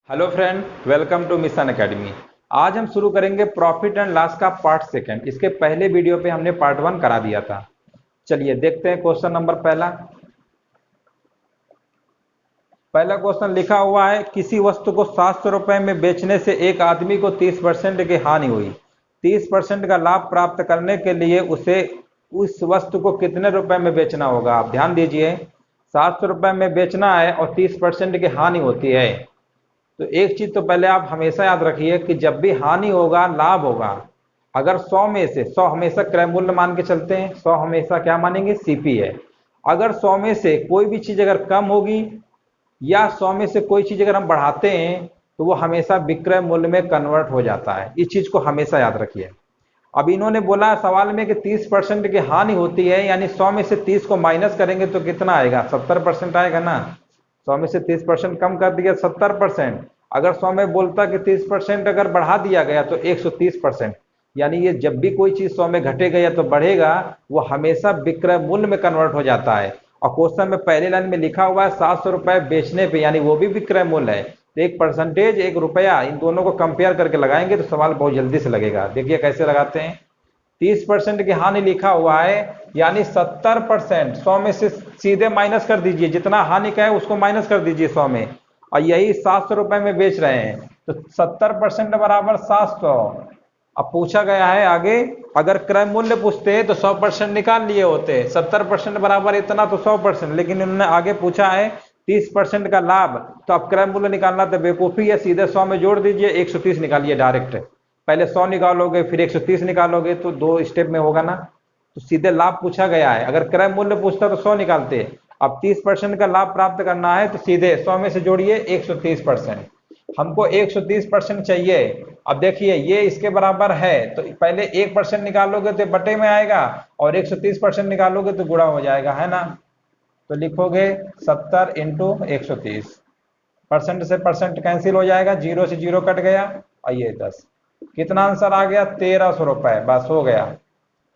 Hello friend, welcome to mission academy. आज हम शुरू करेंगे प्रॉफिट एंड लॉस का पार्ट सेकंड। इसके पहले वीडियो पे हमने पार्ट वन करा दिया था। चलिए देखते हैं क्वेश्चन नंबर पहला। पहला क्वेश्चन लिखा हुआ है, किसी वस्तु को 700 रुपए में बेचने से एक आदमी को 30% की हानि हुई। 30% का लाभ प्राप्त करने के लिए उसे उस वस्तु को कितने रुपए में बेचना होगा। आप ध्यान दीजिए, 700 रुपए में बेचना है और 30% की हानि होती है। तो एक चीज तो पहले आप हमेशा याद रखिए कि जब भी हानि होगा लाभ होगा। अगर 100 में से 100 हमेशा क्रय मूल्य मान के चलते हैं, 100 हमेशा क्या मानेंगे, सीपी है। अगर 100 में से कोई भी चीज अगर कम होगी या 100 में से कोई चीज अगर हम बढ़ाते हैं तो वो हमेशा विक्रय मूल्य में कन्वर्ट हो जाता है। इस चीज को हमेशा याद रखिए। अब इन्होंने बोला सवाल में कि 30% की हानि होती है, यानी 100 में से 30 को माइनस करेंगे तो कितना आएगा, 70% आएगा ना। 100 में से 30% कम कर दिया 70%। अगर 100 में बोलता कि 30% अगर बढ़ा दिया गया तो 130%। यानी ये जब भी कोई चीज 100 में घटेगा या तो बढ़ेगा, वो हमेशा विक्रय मूल्य में कन्वर्ट हो जाता है। और क्वेश्चन में पहले लाइन में लिखा हुआ है 700 रुपए बेचने पे, यानी वो भी विक्रय मूल्य है। तो एक परसेंटेज एक रुपया, इन दोनों को कंपेयर करके लगाएंगे तो सवाल बहुत जल्दी से लगेगा। देखिए कैसे लगाते हैं। 30% की हानि लिखा हुआ है, यानी 70%। 100 में से सीधे माइनस कर दीजिए, जितना हानि का है उसको माइनस कर दीजिए 100 में। और यही 700 रुपए में बेच रहे हैं तो 70% बराबर 700। अब पूछा गया है आगे, अगर क्रय मूल्य पूछते तो 100% निकाल लिए होते, 70% बराबर इतना तो 100%, लेकिन उन्होंने आगे पूछा है 30% का लाभ। तो अब क्रय मूल्य निकालना तो बेवकूफी है, सीधे 100 में जोड़ दीजिए, 130 निकालिए डायरेक्ट। पहले 100 निकालोगे फिर 130 निकालोगे तो दो स्टेप में होगा ना। तो सीधे लाभ पूछा गया है, अगर क्रय मूल्य पूछता तो 100 निकालते। अब 30% का लाभ प्राप्त करना है तो सीधे 100 में से जोड़िए 130%। हमको 130% चाहिए। अब देखिए ये इसके बराबर है तो पहले 1% निकालोगे तो बटे में आएगा और 130% निकालोगे तो गुणा हो जाएगा, है ना। तो लिखोगे 70 इंटू 130। परसेंट से परसेंट कैंसिल हो जाएगा, जीरो से जीरो कट गया और ये 10। कितना आंसर आ गया, 1300 रुपए। बस हो गया,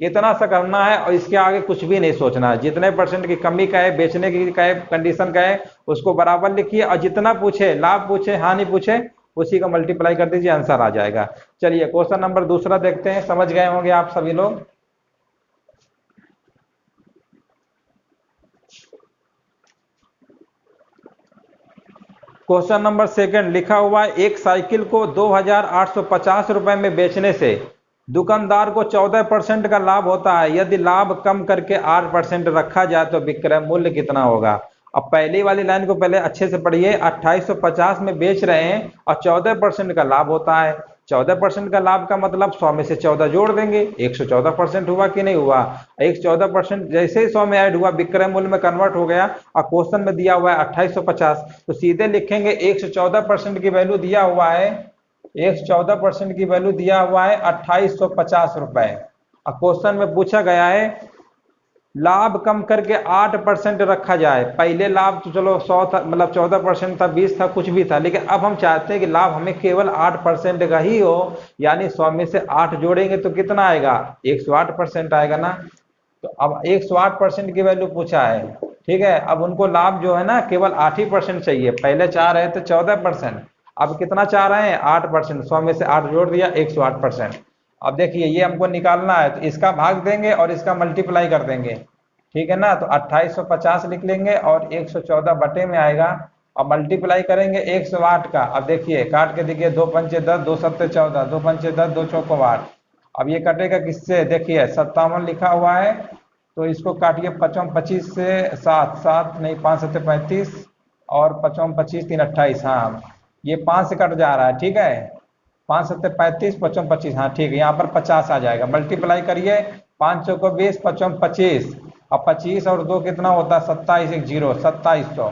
इतना सा करना है और इसके आगे कुछ भी नहीं सोचना है। जितने परसेंट की कमी का है, बेचने की का है, कंडीशन का है, उसको बराबर लिखिए और जितना पूछे, लाभ पूछे हानि पूछे, उसी का मल्टीप्लाई कर दीजिए, आंसर आ जाएगा। चलिए क्वेश्चन नंबर दूसरा देखते हैं। समझ गए होंगे आप सभी लोग। क्वेश्चन नंबर सेकंड लिखा हुआ है, एक साइकिल को 2850 रुपए में बेचने से दुकानदार को 14% का लाभ होता है। यदि लाभ कम करके 8% रखा जाए तो विक्रय मूल्य कितना होगा। अब पहली वाली लाइन को पहले अच्छे से पढ़िए। 2850 में बेच रहे हैं और 14% का लाभ होता है। 14% का लाभ का मतलब 100 में से 14 जोड़ देंगे, 114% हुआ कि नहीं हुआ। 114% जैसे ही 100 में ऐड हुआ विक्रय मूल्य में कन्वर्ट हो गया। और क्वेश्चन में दिया हुआ है 2850, तो सीधे लिखेंगे 114% की वैल्यू दिया हुआ है। 114% की वैल्यू दिया हुआ है 2850 रुपए। अब क्वेश्चन में पूछा गया है लाभ कम करके 8% रखा जाए। पहले लाभ तो चलो 100 था, मतलब 14% था, 20 था, कुछ भी था, लेकिन अब हम चाहते हैं कि लाभ हमें केवल 8% का ही हो। यानी 100 में से 8 जोड़ेंगे तो कितना आएगा, 108% आएगा ना। तो अब 108% की वैल्यू पूछा है, ठीक है। अब उनको लाभ जो है ना केवल 8% चाहिए, पहले चाह रहे थे 14%, अब कितना चाह रहे हैं, 8%। 100 में से 8 जोड़ दिया, 108%। अब देखिए ये हमको निकालना है तो इसका भाग देंगे और इसका मल्टीप्लाई कर देंगे, ठीक है ना। तो 2850 लिख लेंगे और 114 बटे में आएगा और मल्टीप्लाई करेंगे 108 का। अब देखिए काट के देखिए, 2 पंचे 10, 2 सत्ते 14, 2 पंचे 10, 2 चौको 8। अब ये कटेगा किससे, देखिए 57 लिखा हुआ है तो इसको काटिए 55 25 से, 7 7 नहीं, 5 सत्ते 35 और 55 25 3 28। हाँ ये 5 से कट जा रहा है, ठीक है। 5 सत्ते 35, 55 25, हाँ ठीक है, यहाँ पर 50 आ जाएगा। मल्टीप्लाई करिए, 5 चौको 20, 55 25। अब 25 और 2 कितना होता है, 27, एक जीरो, 2700।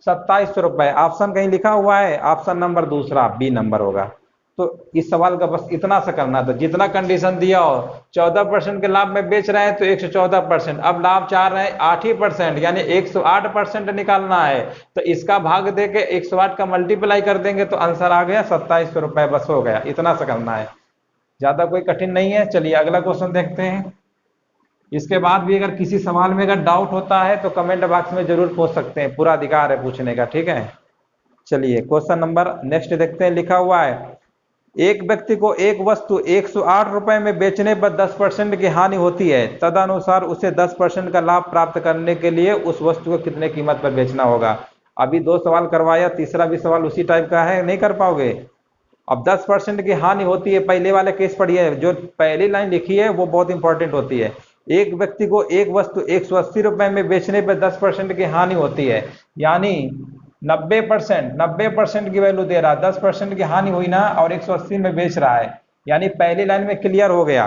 2700 रुपए ऑप्शन कहीं लिखा हुआ है, ऑप्शन नंबर दूसरा बी नंबर होगा। तो इस सवाल का बस इतना सा करना था, जितना कंडीशन दिया हो। 14% के लाभ में बेच रहे हैं तो 114%, अब लाभ चाह रहे हैं 8%, यानी 108% निकालना है। तो इसका भाग दे के 108 का मल्टीप्लाई कर देंगे तो आंसर आ गया 2700 रुपए। बस हो गया, इतना सा करना है, ज्यादा कोई कठिन नहीं है। चलिए अगला क्वेश्चन देखते हैं। इसके बाद भी अगर किसी सवाल में अगर डाउट होता है तो कमेंट बॉक्स में जरूर पूछ सकते हैं, पूरा अधिकार है पूछने का, ठीक है। चलिए क्वेश्चन नंबर नेक्स्ट देखते हैं। लिखा हुआ है एक व्यक्ति को एक वस्तु 108 रुपए में बेचने पर 10% की हानि होती है, तदनुसार उसे 10% का लाभ प्राप्त करने के लिए उस वस्तु को कितने कीमत पर बेचना होगा। अभी 2 सवाल करवाया, तीसरा भी सवाल उसी टाइप का है, नहीं कर पाओगे। अब 10% की हानि होती है, पहले वाले केस पढ़िए, जो पहली लाइन लिखी है वो बहुत इंपॉर्टेंट होती है। एक व्यक्ति को एक वस्तु 180 रुपए में बेचने पर 10% की हानि होती है, यानी 90% की वैल्यू दे रहा, 10% की हानि हुई ना, और 180 में बेच रहा है, यानी पहली लाइन में क्लियर हो गया।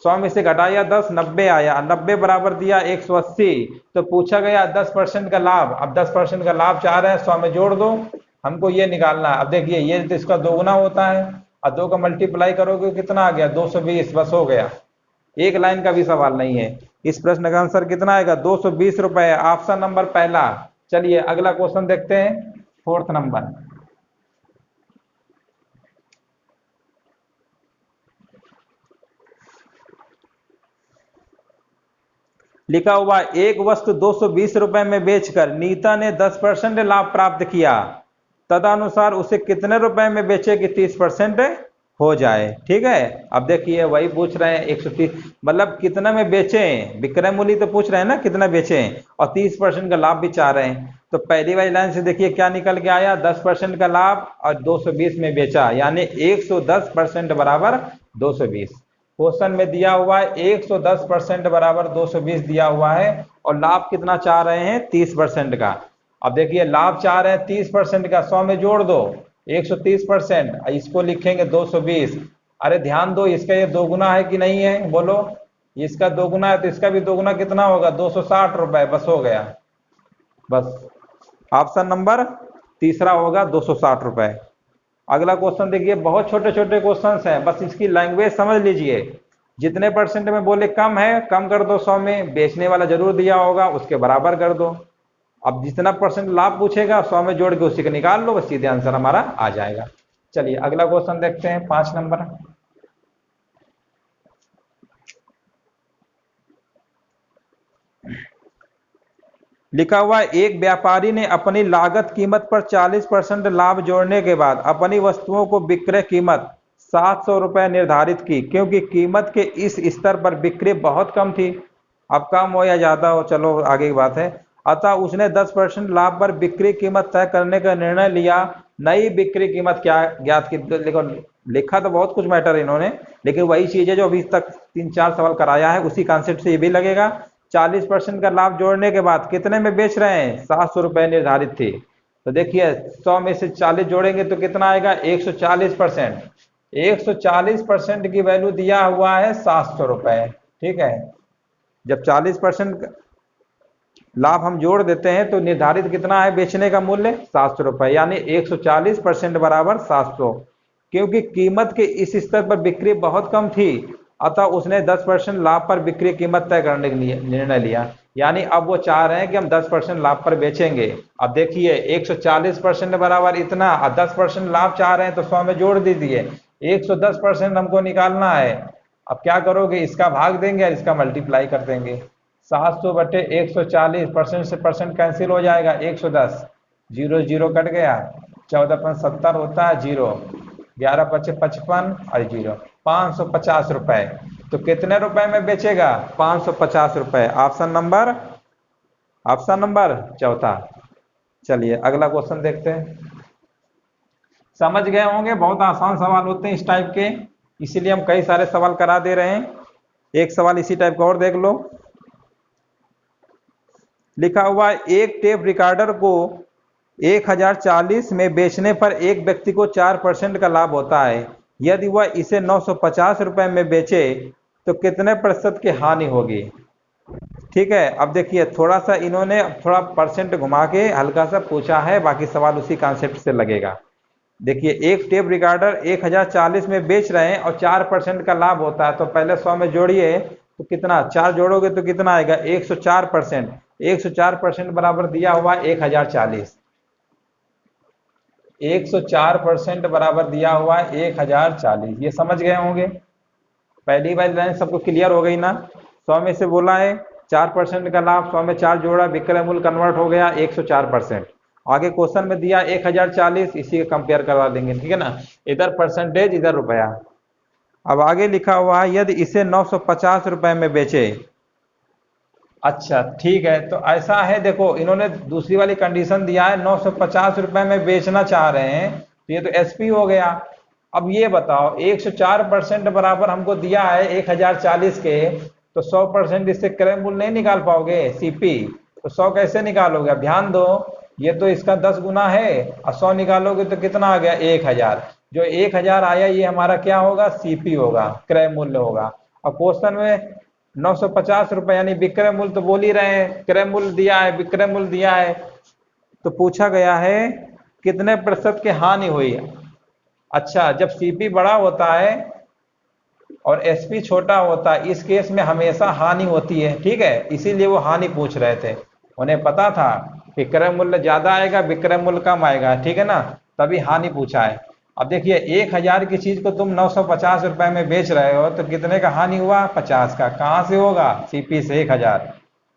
100 में से घटाया 10, 90 आया, 90 बराबर दिया 180, तो पूछा गया 10% का लाभ। अब 10% का लाभ चाह रहे हैं, 100 में जोड़ दो, हमको ये निकालना है। अब देखिए ये तो इसका दोगुना होता है, और 2 का मल्टीप्लाई करोगे कितना आ गया, 220, बस हो गया। एक लाइन का भी सवाल नहीं है। इस प्रश्न का आंसर कितना आएगा, 220 रुपए, ऑप्शन नंबर पहला। चलिए अगला क्वेश्चन देखते हैं, 4th नंबर। लिखा हुआ एक वस्तु 220 रुपए में बेचकर नीता ने 10% लाभ प्राप्त किया, तदनुसार उसे कितने रुपए में बेचे कि 30% हो जाए। ठीक है, अब देखिए वही पूछ रहे हैं 130, मतलब कितना में बेचें, विक्रय मूल्य तो पूछ रहे हैं ना कितना बेचें, और 30% का लाभ भी चाह रहे हैं। तो पहली वाली लाइन से देखिए क्या निकल के आया, 10% का लाभ और 220 में बेचा, यानी 110% बराबर 220। क्वेश्चन में दिया हुआ है 110% बराबर 220 दिया हुआ है, और लाभ कितना चाह रहे हैं, 30% का। अब देखिए लाभ चाह रहे हैं 30% का, 100 में जोड़ दो 130%, इसको लिखेंगे 220। अरे ध्यान दो, इसका ये दोगुना है कि नहीं है, बोलो। इसका दोगुना है तो इसका भी दोगुना कितना होगा, 260 रुपए, बस हो गया। बस ऑप्शन नंबर तीसरा होगा 260 रुपए। अगला क्वेश्चन देखिए, बहुत छोटे छोटे क्वेश्चन हैं, बस इसकी लैंग्वेज समझ लीजिए। जितने परसेंट में बोले कम है, कम कर दो, 100 में बेचने वाला जरूर दिया होगा, उसके बराबर कर दो। अब जितना परसेंट लाभ पूछेगा 100 में जोड़ के उसी को निकाल लो, बस सीधे आंसर हमारा आ जाएगा। चलिए अगला क्वेश्चन देखते हैं, 5 नंबर। लिखा हुआ एक व्यापारी ने अपनी लागत कीमत पर 40% लाभ जोड़ने के बाद अपनी वस्तुओं को विक्रय कीमत 700 रुपए निर्धारित की, क्योंकि कीमत के इस स्तर पर बिक्री बहुत कम थी। अब कम हो या ज्यादा हो, चलो आगे की बात है। अतः उसने 10% लाभ पर बिक्री कीमत तय करने का निर्णय लिया। नई बिक्री कीमत क्या ज्ञात की, देखो लिखा तो बहुत कुछ मैटर है इन्होंने, लेकिन वही चीज है जो अभी तक 3-4 सवाल कराया है, उसी कॉन्सेप्ट से ये भी लगेगा। 40% का लाभ जोड़ने के बाद कितने में बेच रहे हैं, 700 रुपए निर्धारित थी। तो देखिए 100 में से 40 जोड़ेंगे तो कितना आएगा, 140%। 140% की वैल्यू दिया हुआ है 700 रुपए। ठीक है, जब 40% लाभ हम जोड़ देते हैं तो निर्धारित कितना है बेचने का मूल्य, 700 रुपए, यानी 140% बराबर 700। क्योंकि कीमत के इस स्तर पर बिक्री बहुत कम थी, अतः उसने 10% लाभ पर बिक्री कीमत तय करने के लिए निर्णय लिया। यानी अब वो चाह रहे हैं कि हम 10% लाभ पर बेचेंगे। अब देखिए 140% बराबर इतना, और 10% लाभ चाह रहे हैं तो 100 में जोड़ दीजिए, 110% हमको निकालना है। अब क्या करोगे, इसका भाग देंगे और इसका मल्टीप्लाई कर देंगे। 700 बटे 140, परसेंट से परसेंट कैंसिल हो जाएगा, 110, जीरो जीरो कट गया, 14×5 = 70 होता है, जीरो, 11×5 = 55 और जीरो, 550 रुपए। तो कितने रुपए में बेचेगा, 550 रुपए। ऑप्शन नंबर चौथा। चलिए अगला क्वेश्चन देखते हैं। समझ गए होंगे, बहुत आसान सवाल होते हैं इस टाइप के, इसीलिए हम कई सारे सवाल करा दे रहे हैं। एक सवाल इसी टाइप का और देख लो। लिखा हुआ एक टेप रिकॉर्डर को 1040 में बेचने पर एक व्यक्ति को 4% का लाभ होता है। यदि वह इसे 950 रुपए में बेचे तो कितने प्रतिशत की हानि होगी। ठीक है, अब देखिए थोड़ा सा इन्होंने थोड़ा परसेंट घुमा के हल्का सा पूछा है, बाकी सवाल उसी कॉन्सेप्ट से लगेगा। देखिए एक टेप रिकॉर्डर 1040 में बेच रहे हैं और 4% का लाभ होता है, तो पहले 100 में जोड़िए तो कितना, 4 जोड़ोगे तो कितना आएगा, 104%। 104% बराबर दिया हुआ 1040, 104% बराबर दिया हुआ 1040। ये समझ गए होंगे, पहली वाली लाइन सबको क्लियर हो गई ना। 100 में से बोला है 4% का लाभ, 100 में 4 जोड़ा, विक्रय मूल्य कन्वर्ट हो गया 104%। आगे क्वेश्चन में दिया 1040, इसी के कंपेयर करवा देंगे, ठीक है ना, इधर परसेंटेज इधर रुपया। अब आगे लिखा हुआ है यदि इसे 950 रुपए में बेचे। अच्छा ठीक है, तो ऐसा है, देखो इन्होंने दूसरी वाली कंडीशन दिया है 950 रुपए में बेचना चाह रहे हैं, तो ये तो एसपी हो गया। अब ये बताओ 104% बराबर हमको दिया है 1040 के, तो 100% इससे क्रय मूल्य नहीं निकाल पाओगे सीपी, तो 100 कैसे निकालोगे? अब ध्यान दो, ये तो इसका 10 गुना है, और 100 निकालोगे तो कितना आ गया? 1000। जो 1000 आया ये हमारा क्या होगा? सीपी होगा, क्रय मूल्य होगा। अब क्वेश्चन में 950 रुपए यानी विक्रय मूल्य तो बोल ही रहे हैं, क्रय मूल्य दिया है, विक्रय मूल्य दिया है, तो पूछा गया है कितने प्रतिशत की हानि हुई। अच्छा, जब सीपी बड़ा होता है और एसपी छोटा होता है, इस केस में हमेशा हानि होती है, ठीक है, इसीलिए वो हानि पूछ रहे थे। उन्हें पता था कि क्रय मूल्य ज्यादा आएगा, विक्रय मूल्य कम आएगा, ठीक है ना, तभी हानि पूछा है। अब देखिए 1000 की चीज को तुम 950 रुपए में बेच रहे हो, तो कितने का हानि हुआ? 50 का। कहां से होगा? सीपी से 1000।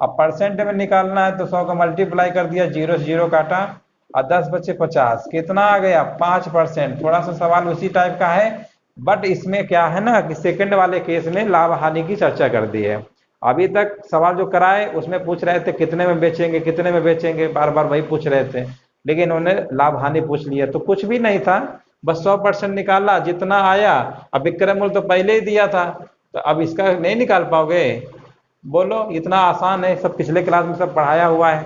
अब परसेंट में निकालना है तो 100 का मल्टीप्लाई कर दिया, 0 से 0 काटा, और 10 बचे 50, कितना आ गया? 5%। थोड़ा सा सवाल उसी टाइप का है, बट इसमें क्या है ना कि सेकंड वाले केस में लाभ हानि की चर्चा कर दी है। अभी तक सवाल जो कराए उसमें पूछ रहे थे कितने में बेचेंगे, कितने में बेचेंगे, बार बार वही पूछ रहे थे, लेकिन उन्होंने लाभ हानि पूछ लिया, तो कुछ भी नहीं था, बस 100% निकाला, जितना आया। अब विक्रय मूल्य तो पहले ही दिया था, तो अब इसका नहीं निकाल पाओगे? बोलो, इतना आसान है, सब पिछले क्लास में सब पढ़ाया हुआ है,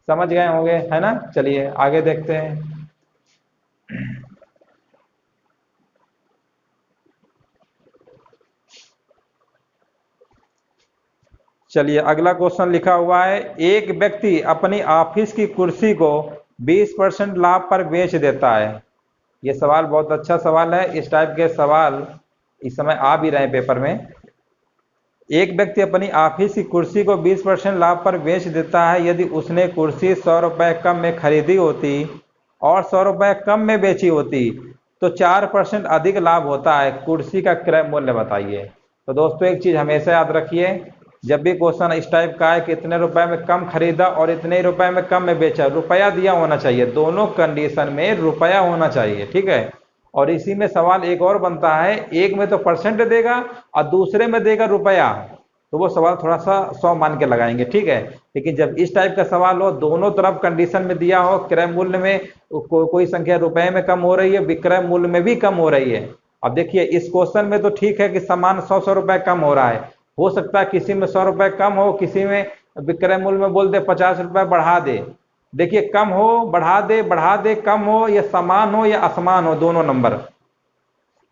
समझ गए होंगे, है ना। चलिए आगे देखते हैं। चलिए अगला क्वेश्चन लिखा हुआ है, एक व्यक्ति अपनी ऑफिस की कुर्सी को 20% लाभ पर बेच देता है। ये सवाल बहुत अच्छा सवाल है, इस टाइप के सवाल इस समय आ भी रहे हैं पेपर में। एक व्यक्ति अपनी ऑफिस की कुर्सी को 20% लाभ पर बेच देता है यदि उसने कुर्सी 100 रुपए कम में खरीदी होती और 100 रुपए कम में बेची होती तो 4% अधिक लाभ होता है। कुर्सी का क्रय मूल्य बताइए। तो दोस्तों एक चीज हमेशा याद रखिए, जब भी क्वेश्चन इस टाइप का है कि इतने रुपए में कम खरीदा और इतने रुपए में कम में बेचा, रुपया दिया होना चाहिए, दोनों कंडीशन में रुपया होना चाहिए, ठीक है। और इसी में सवाल एक और बनता है, एक में तो परसेंट देगा और दूसरे में देगा रुपया, तो वो सवाल थोड़ा सा 100 मान के लगाएंगे, ठीक है। लेकिन जब इस टाइप का सवाल हो, दोनों तरफ कंडीशन में दिया हो, क्रय मूल्य में कोई संख्या रुपए में कम हो रही है, विक्रय मूल्य में भी कम हो रही है। अब देखिए इस क्वेश्चन में तो ठीक है कि सामान 100 रुपए कम हो रहा है, हो सकता है किसी में 100 रुपए कम हो, किसी में विक्रय मूल्य में बोल दे 50 रुपए बढ़ा दे। देखिए कम हो, बढ़ा दे, कम हो या समान हो या असमान हो, दोनों नंबर,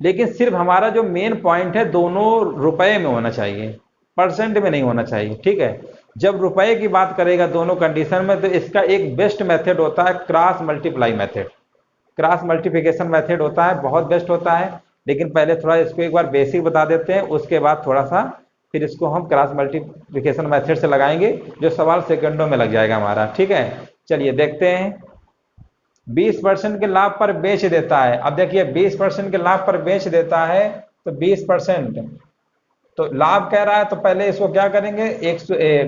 लेकिन सिर्फ हमारा जो मेन पॉइंट है दोनों रुपए में होना चाहिए, परसेंट में नहीं होना चाहिए, ठीक है। जब रुपए की बात करेगा दोनों कंडीशन में, तो इसका एक बेस्ट मेथड होता है cross multiply method, cross multiplication method होता है, बहुत बेस्ट होता है। लेकिन पहले थोड़ा इसको एक बार बेसिक बता देते हैं, उसके बाद थोड़ा सा फिर इसको हम क्रॉस मल्टीप्लिकेशन मेथड से लगाएंगे, जो सवाल सेकंडों में लग जाएगा हमारा, ठीक है। चलिए देखते हैं। 20% के लाभ पर बेच देता है। अब देखिए 20% के लाभ पर बेच देता है, तो 20%, तो लाभ कह रहा है, तो पहले इसको क्या करेंगे,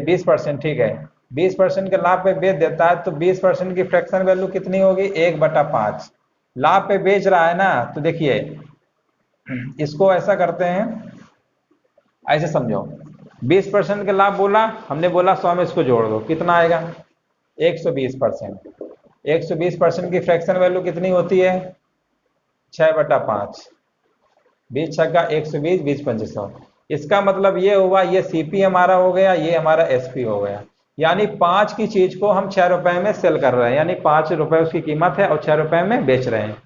20%, ठीक है, 20% के लाभ पे बेच देता है, तो 20% की फ्रैक्शन वैल्यू कितनी होगी? 1/5। लाभ पे बेच रहा है ना, तो देखिए इसको ऐसा करते हैं, ऐसे समझो, 20% के लाभ बोला, हमने बोला 100 में इसको जोड़ दो, कितना आएगा? 120%। 120% की फ्रैक्शन वैल्यू कितनी होती है? 6/5। 20 छक्का 120, 20 पंचे 100। इसका मतलब ये हुआ, ये सीपी हमारा हो गया, ये हमारा एसपी हो गया, यानी 5 की चीज को हम 6 रुपए में सेल कर रहे हैं, यानी 5 रुपए उसकी कीमत है और 6 रुपए में बेच रहे हैं।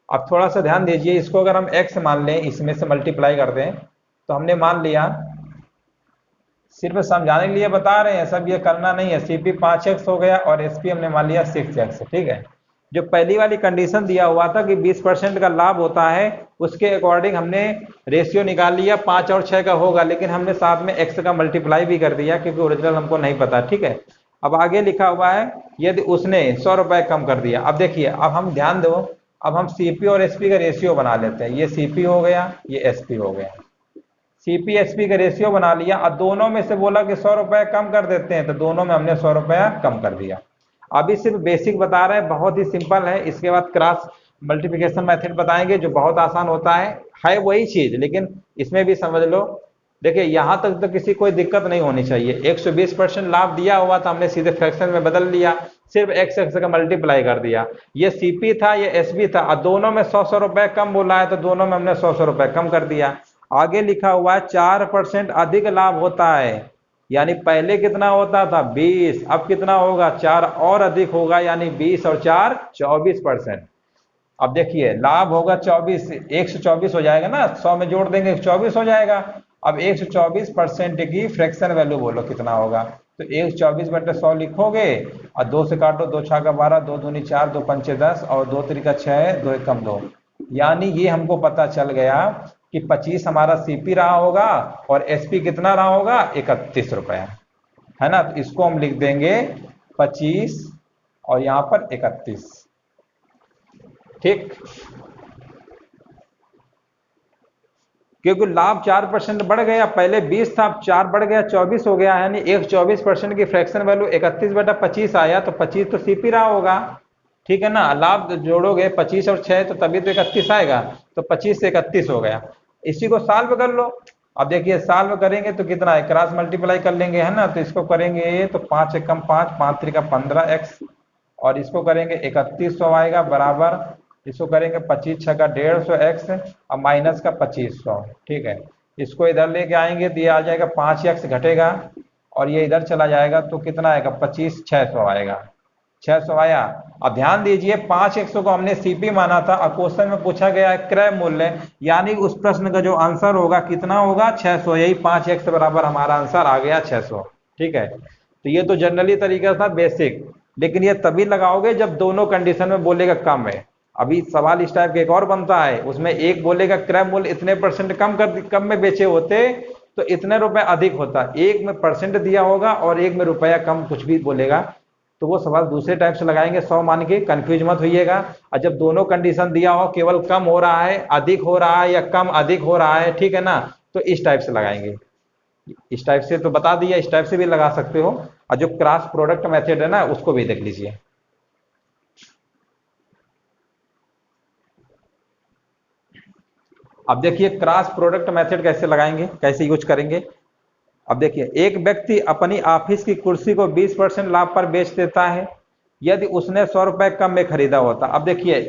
अब थोड़ा सा ध्यान दीजिए, इसको अगर हम एक्स मान लें, इसमें से मल्टीप्लाई कर दें, तो हमने मान लिया, सिर्फ समझाने के लिए बता रहे हैं, सब ये करना नहीं है। सीपी 5x हो गया और एसपी हमने मान लिया 6x, ठीक है। जो पहली वाली कंडीशन दिया हुआ था कि 20% का लाभ होता है, उसके अकॉर्डिंग हमने रेशियो निकाल लिया, 5 और 6 का होगा, लेकिन हमने साथ में x का मल्टीप्लाई भी कर दिया क्योंकि ओरिजिनल हमको नहीं पता, ठीक है। अब आगे लिखा हुआ है यदि उसने 100 रुपए कम कर दिया। अब देखिए, अब हम ध्यान दो, अब हम सीपी और एसपी का रेशियो बना लेते हैं, ये सीपी हो गया, ये एसपी हो गया, सीपी एसपी का रेशियो बना लिया, और दोनों में से बोला कि 100 रुपए कम कर देते हैं, तो दोनों में हमने 100 रुपया कम कर दिया। अभी सिर्फ बेसिक बता रहे हैं, बहुत ही सिंपल है। इसके बाद क्रॉस मल्टीप्लिकेशन मेथड बताएंगे जो बहुत आसान होता है वही चीज, लेकिन इसमें भी समझ लो। देखिए यहां तक तो किसी कोई दिक्कत नहीं होनी चाहिए। 120% लाभ दिया हुआ था, हमने सीधे फ्रैक्शन में बदल लिया, सिर्फ एक्स एक्स का मल्टीप्लाई कर दिया। ये सीपी था, ये एसबी था, और दोनों में 100 रुपए कम बोला है तो दोनों में हमने 100 रुपए कम कर दिया। आगे लिखा हुआ है 4% अधिक लाभ होता है, यानी पहले कितना होता था 20, अब कितना होगा 4 और अधिक होगा, यानी 20 और 4 24%। अब देखिए लाभ होगा 24, 124 हो जाएगा ना, 100 में जोड़ देंगे 124 हो जाएगा। अब 124% की फ्रैक्शन वैल्यू बोलो कितना होगा, तो 124/100 लिखोगे और 2 से काटो, 2 छक्का का 12, 2 दूनी 4, 2 पंचे 10 और 2 त्रिका 6, 2 एकम 2। यानी ये हमको पता चल गया कि 25 हमारा सीपी रहा होगा और एसपी कितना रहा होगा 31 रुपया, है ना। तो इसको हम लिख देंगे 25 और यहां पर 31, ठीक। क्योंकि लाभ 4% बढ़ गया, पहले 20 था, अब 4 बढ़ गया 24 हो गया, यानी 124% की फ्रैक्शन वैल्यू 31/25 आया, तो 25 तो सीपी रहा होगा, ठीक है ना। लाभ जोड़ोगे 25 और 6 तो तभी तो 31 आएगा, तो 25 से 31 हो गया। इसी को सॉल्व कर लो। अब देखिए सॉल्व करेंगे तो कितना है, क्रॉस मल्टीप्लाई कर लेंगे, है ना। तो इसको करेंगे तो 5 एकम 5, 5 त्रिका 15x, और इसको करेंगे 3100 आएगा बराबर, इसको करेंगे 25 छक्का 150x और माइनस का 2500, ठीक है। इसको इधर लेके आएंगे तो ये आ जाएगा 5x घटेगा और ये इधर चला जाएगा तो कितना आएगा 25 600 आएगा, 600 आया। अब ध्यान दीजिए 5x को हमने सीपी माना था और क्वेश्चन में पूछा गया है क्रय मूल्य, यानी उस प्रश्न का जो आंसर होगा कितना होगा 600, यही 5x बराबर हमारा आंसर आ गया 600, ठीक है। तो ये तो जनरली तरीका था बेसिक, लेकिन ये तभी लगाओगे जब दोनों कंडीशन में बोलेगा कम है। अभी सवाल इस टाइप के एक और बनता है, उसमें एक बोलेगा क्रय मूल्य इतने % कम में बेचे होते तो इतने रुपए अधिक होता, एक में परसेंट दिया होगा और एक में रुपया कम कुछ भी बोलेगा, तो वो सवाल दूसरे टाइप से लगाएंगे 100 मान के, कंफ्यूज मत होइएगा। और जब दोनों कंडीशन दिया हो, केवल कम हो रहा है अधिक हो रहा है या कम अधिक हो रहा है, ठीक है ना, तो इस टाइप से लगाएंगे। इस टाइप से तो बता दिया, इस टाइप से भी लगा सकते हो, और जो क्रॉस प्रोडक्ट मेथड है ना उसको भी देख लीजिए। अब देखिए क्रॉस प्रोडक्ट मेथड कैसे लगाएंगे, कैसे यूज करेंगे। अब देखिए एक व्यक्ति अपनी ऑफिस की कुर्सी को 20% लाभ पर बेच देता है, यदि उसने 100 रुपए कम में खरीदा होता। अब देखिए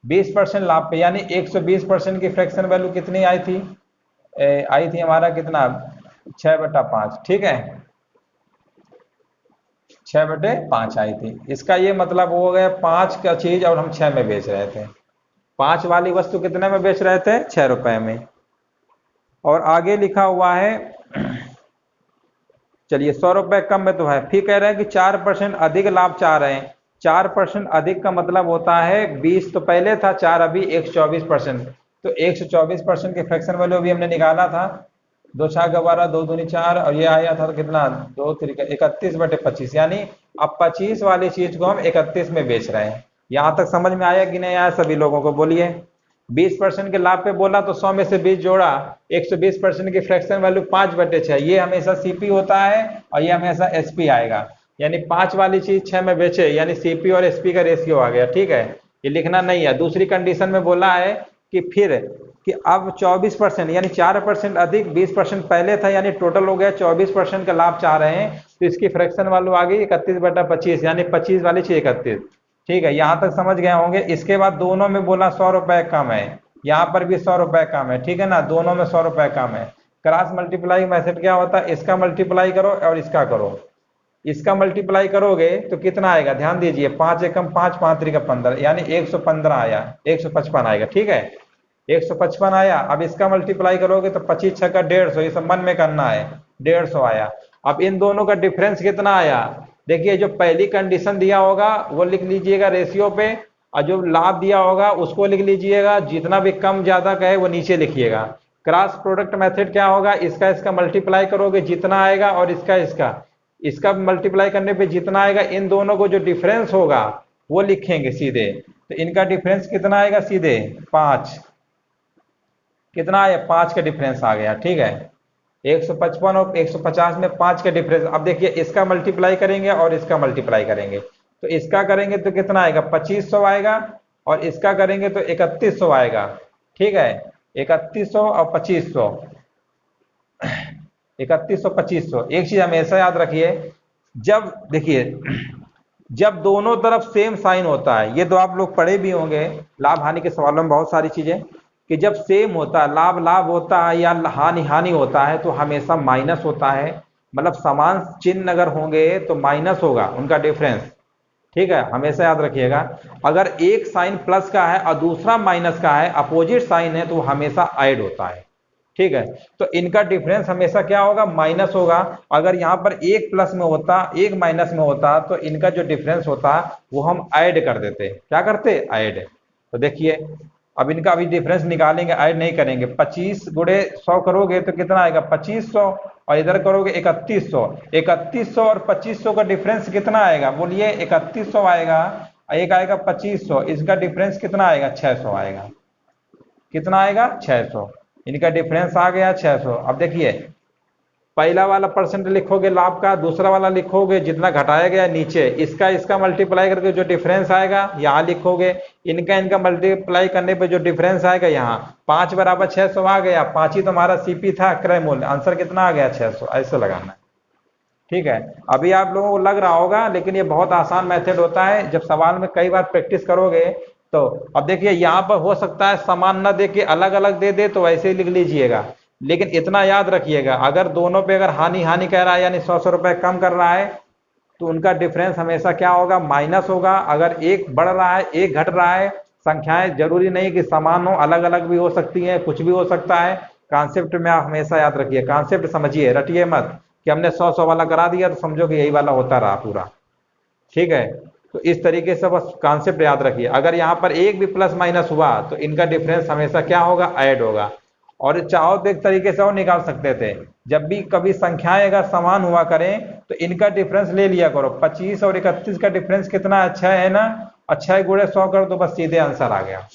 20% लाभ पे, यानी 120% की फ्रैक्शन वैल्यू कितनी आई थी, आई थी हमारा कितना 6/5, ठीक है, 6/5 आई थी। इसका ये मतलब हो गया 5 का चीज और हम 6 में बेच रहे थे, 5 वाली वस्तु कितने में बेच रहे थे 6 रुपए में। और आगे लिखा हुआ है चलिए 100 रुपए कम में तो है, फिर कह रहे हैं कि 4% अधिक लाभ चाह रहे हैं। 4% अधिक का मतलब होता है 20 तो पहले था, 4 अभी 124%, तो 124% की फ्रैक्शन वैल्यू भी हमने निकाला था, 2 छक्का 12, 2 दूनी 4 और ये आया था तो कितना 2 त्रिका 31/25, यानी अब 25 वाली चीज को हम 31 में बेच रहे हैं। यहां तक समझ में आया कि नहीं आया सभी लोगों को, बोलिए। 20% के लाभ पे बोला तो 100 में से 20 जोड़ा, 120% की फ्रैक्शन वैल्यू 5/6, ये हमेशा सीपी होता है और ये हमेशा एसपी आएगा, यानी 5 वाली चीज 6 में बेचे, यानी सीपी और एसपी का रेशियो आ गया, ठीक है। ये लिखना नहीं है। दूसरी कंडीशन में बोला है कि फिर कि अब 24% यानी 4% अधिक 20% पहले था, यानी टोटल हो गया 24% का लाभ चाह रहे हैं, तो इसकी फ्रैक्शन वैल्यू आ गई 31/25, यानी 25 वाली चीज 31, ठीक है। यहां तक समझ गए होंगे। इसके बाद दोनों में बोला 100 रुपए कम है, यहां पर भी 100 रुपए कम है, ठीक है ना, दोनों में 100 रुपए कम है। क्रॉस मल्टीप्लाई मेथड क्या होता है, इसका मल्टीप्लाई करो और इसका करो, इसका मल्टीप्लाई करोगे तो कितना आएगा, ध्यान दीजिए 5 एकम 5, 5 त्रिका 15, यानी 115 आया, 155 आएगा, ठीक है, 155 आया। अब इसका मल्टीप्लाई करोगे तो 25 छक्का 150, ये सब मन में करना है, 150 आया। अब इन दोनों का डिफरेंस कितना आया, देखिए जो पहली कंडीशन दिया होगा वो लिख लीजिएगा रेशियो पे, और जो लाभ दिया होगा उसको लिख लीजिएगा, जितना भी कम ज्यादा कहे वो नीचे लिखिएगा। क्रॉस प्रोडक्ट मेथड क्या होगा, इसका इसका मल्टीप्लाई करोगे जितना आएगा और इसका इसका इसका मल्टीप्लाई करने पे जितना आएगा, इन दोनों को जो डिफरेंस होगा वो लिखेंगे सीधे, तो इनका डिफरेंस कितना आएगा सीधे 5, कितना आया 5 का डिफरेंस आ गया, ठीक है। 155 और 150 में 5 का डिफरेंस। अब देखिए इसका मल्टीप्लाई करेंगे और इसका मल्टीप्लाई करेंगे तो इसका करेंगे तो कितना आएगा, 2500 आएगा, और इसका करेंगे तो 3100 आएगा। ठीक है, 3100 और 2500, 3100 2500। एक चीज हमेशा याद रखिए, जब देखिए जब दोनों तरफ सेम साइन होता है, ये तो आप लोग पढ़े भी होंगे लाभ हानि के सवालों में बहुत सारी चीजें, कि जब सेम होता है, लाभ लाभ होता है या हानि हानि होता है, तो हमेशा माइनस होता है। मतलब समान चिन्ह अगर होंगे तो माइनस होगा उनका डिफरेंस। ठीक है, हमेशा याद रखिएगा। अगर एक साइन प्लस का है और दूसरा माइनस का है, अपोजिट साइन है, तो हमेशा ऐड होता है। ठीक है, तो इनका डिफरेंस हमेशा क्या होगा, माइनस होगा। अगर यहाँ पर एक प्लस में होता, एक माइनस में होता, तो इनका जो डिफरेंस होता वो हम ऐड कर देते। क्या करते, ऐड। तो देखिए अब इनका अभी डिफरेंस निकालेंगे, ऐड नहीं करेंगे। 25 गुणे 100 करोगे तो कितना आएगा, 2500, और इधर करोगे 3100। 3100 और 2500 का डिफरेंस कितना आएगा, बोलिए, 3100 आएगा, एक आएगा 2500, इसका डिफरेंस कितना आएगा, 600 आएगा। कितना आएगा, 600। इनका डिफरेंस आ गया 600। अब देखिए पहला वाला परसेंट लिखोगे लाभ का, दूसरा वाला लिखोगे जितना घटाया गया नीचे, इसका इसका मल्टीप्लाई करके जो डिफरेंस आएगा यहाँ लिखोगे, इनका इनका मल्टीप्लाई करने पे जो डिफरेंस आएगा यहाँ। 5 बराबर 600 आ गया, 5 ही तो हमारा सीपी था, क्रय मूल्य। आंसर कितना आ गया, 600। ऐसे लगाना है। ठीक है, अभी आप लोगों को लग रहा होगा, लेकिन ये बहुत आसान मेथड होता है। जब सवाल में कई बार प्रैक्टिस करोगे तो अब देखिए यहाँ पर हो सकता है समान न दे के अलग अलग दे दे, तो वैसे ही लिख लीजिएगा। लेकिन इतना याद रखिएगा, अगर दोनों पे अगर हानि हानि कह रहा है, यानी 100 रुपए कम कर रहा है, तो उनका डिफरेंस हमेशा क्या होगा, माइनस होगा। अगर एक बढ़ रहा है, एक घट रहा है, संख्याएं जरूरी नहीं कि समान हो, अलग अलग भी हो सकती हैं, कुछ भी हो सकता है। कॉन्सेप्ट में आप हमेशा याद रखिए, कॉन्सेप्ट समझिए, रटिए मत कि हमने 100 वाला करा दिया तो समझो कि यही वाला होता रहा पूरा। ठीक है, तो इस तरीके से बस कॉन्सेप्ट याद रखिए। अगर यहाँ पर एक भी प्लस माइनस हुआ तो इनका डिफरेंस हमेशा क्या होगा, ऐड होगा। और चाहो तो एक तरीके से और निकाल सकते थे, जब भी कभी संख्याएं अगर समान हुआ करें तो इनका डिफरेंस ले लिया करो। 25 और 31 का डिफरेंस कितना, अच्छा है ना, अच्छा है, गुणे 100 कर दो, बस सीधे आंसर आ गया।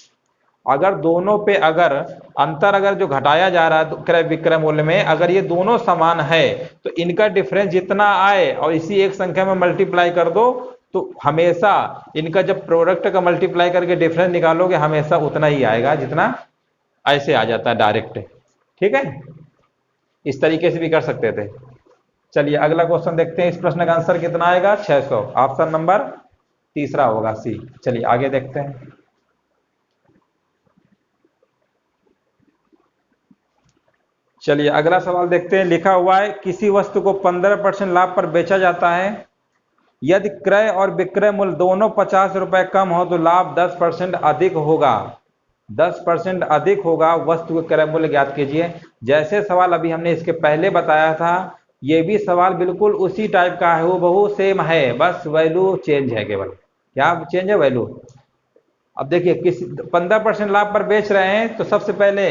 अगर दोनों पे अगर अंतर अगर जो घटाया जा रहा है क्रय विक्रय मूल्य में, अगर ये दोनों समान है, तो इनका डिफरेंस जितना आए और इसी एक संख्या में मल्टीप्लाई कर दो, तो हमेशा इनका जब प्रोडक्ट का मल्टीप्लाई करके डिफरेंस निकालोगे हमेशा उतना ही आएगा जितना ऐसे आ जाता है डायरेक्ट। ठीक है, इस तरीके से भी कर सकते थे। चलिए अगला क्वेश्चन देखते हैं। इस प्रश्न का आंसर कितना आएगा, 600। ऑप्शन नंबर तीसरा होगा, सी। चलिए आगे देखते हैं। चलिए अगला सवाल देखते हैं। लिखा हुआ है किसी वस्तु को 15% लाभ पर बेचा जाता है। यदि क्रय और विक्रय मूल्य दोनों 50 रुपए कम हो तो लाभ 10% अधिक होगा। 10% अधिक होगा, वस्तु का क्रय मूल्य ज्ञात कीजिए। जैसे सवाल अभी हमने इसके पहले बताया था, ये भी सवाल बिल्कुल उसी टाइप का है, वो बहु सेम है, बस वैल्यू चेंज है। केवल क्या चेंज है, वैल्यू। अब देखिए किसी 15% लाभ पर बेच रहे हैं, तो सबसे पहले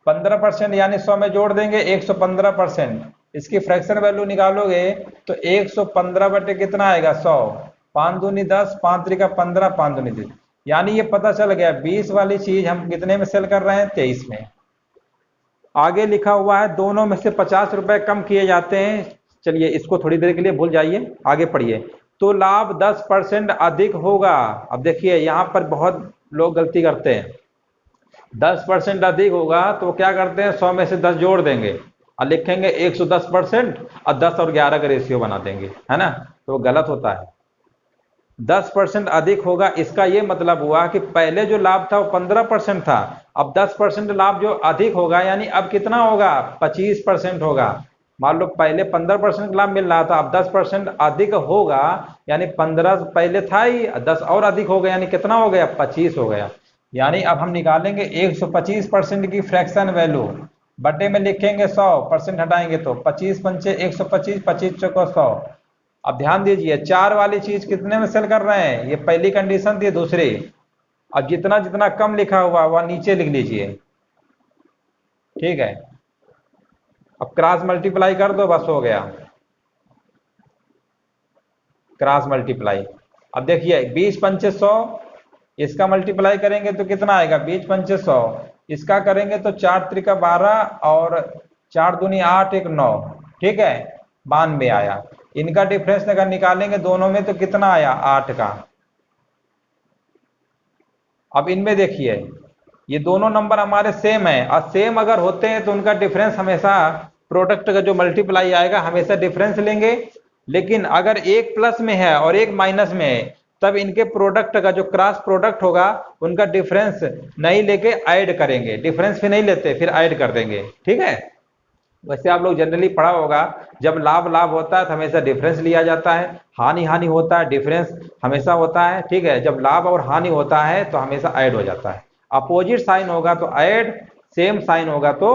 15% यानी 100 में जोड़ देंगे 115%। इसकी फ्रैक्शन वैल्यू निकालोगे तो 115 बटे कितना आएगा, 100। 5 दूनी 10, 5 त्रिका 15, 5 दूनी 30। यानी ये पता चल गया 20 वाली चीज हम कितने में सेल कर रहे हैं, 23 में। आगे लिखा हुआ है दोनों में से 50 रुपए कम किए जाते हैं। चलिए इसको थोड़ी देर के लिए भूल जाइए, आगे पढ़िए। तो लाभ 10% अधिक होगा। अब देखिए यहाँ पर बहुत लोग गलती करते हैं, 10% अधिक होगा तो क्या करते हैं, 100 में से 10 जोड़ देंगे और लिखेंगे 110%, और 10 और 11 का रेशियो बना देंगे, है ना, तो वो गलत होता है। 10% अधिक होगा, इसका ये मतलब हुआ कि पहले जो लाभ था वो 15% था, अब 10% लाभ जो अधिक होगा, यानी अब कितना होगा, 25% होगा। मान लो पहले 15% लाभ मिल रहा था, अब 10% अधिक होगा, यानी 15 पहले था ही, 10 और अधिक हो गया, यानी कितना हो गया, 25 हो गया। यानी अब हम निकालेंगे 125% की फ्रैक्शन वैल्यू, बटे में लिखेंगे 100%, हटाएंगे तो 25 पंचे 125, 25 चौको 100। अब ध्यान दीजिए 4 वाली चीज कितने में सेल कर रहे हैं, ये पहली कंडीशन थी, दूसरी। अब जितना जितना कम लिखा हुआ वह नीचे लिख लीजिए। ठीक है, अब क्रॉस मल्टीप्लाई कर दो, बस हो गया, क्रॉस मल्टीप्लाई। अब देखिए 20 पंचे 100, इसका मल्टीप्लाई करेंगे तो कितना आएगा, 20 पंचे 100। इसका करेंगे तो 4 त्रिका 12 और 4 दूनी 8, 1 9, ठीक है, 92 आया। इनका डिफरेंस अगर निकालेंगे दोनों में तो कितना आया 8 का। अब इनमें देखिए ये दोनों नंबर हमारे सेम है, और सेम अगर होते हैं तो उनका डिफरेंस हमेशा प्रोडक्ट का जो मल्टीप्लाई आएगा हमेशा डिफरेंस लेंगे। लेकिन अगर एक प्लस में है और एक माइनस में है तब इनके प्रोडक्ट का जो क्रॉस प्रोडक्ट होगा उनका डिफरेंस नहीं लेके ऐड करेंगे, डिफरेंस भी नहीं लेते फिर ऐड कर देंगे। ठीक है, वैसे आप लोग जनरली पढ़ा होगा जब लाभ लाभ होता है तो हमेशा डिफरेंस लिया जाता है, हानि हानि होता है डिफरेंस हमेशा होता है। ठीक है, जब लाभ और हानि होता है तो हमेशा ऐड हो जाता है। अपोजिट साइन होगा तो ऐड, सेम साइन होगा तो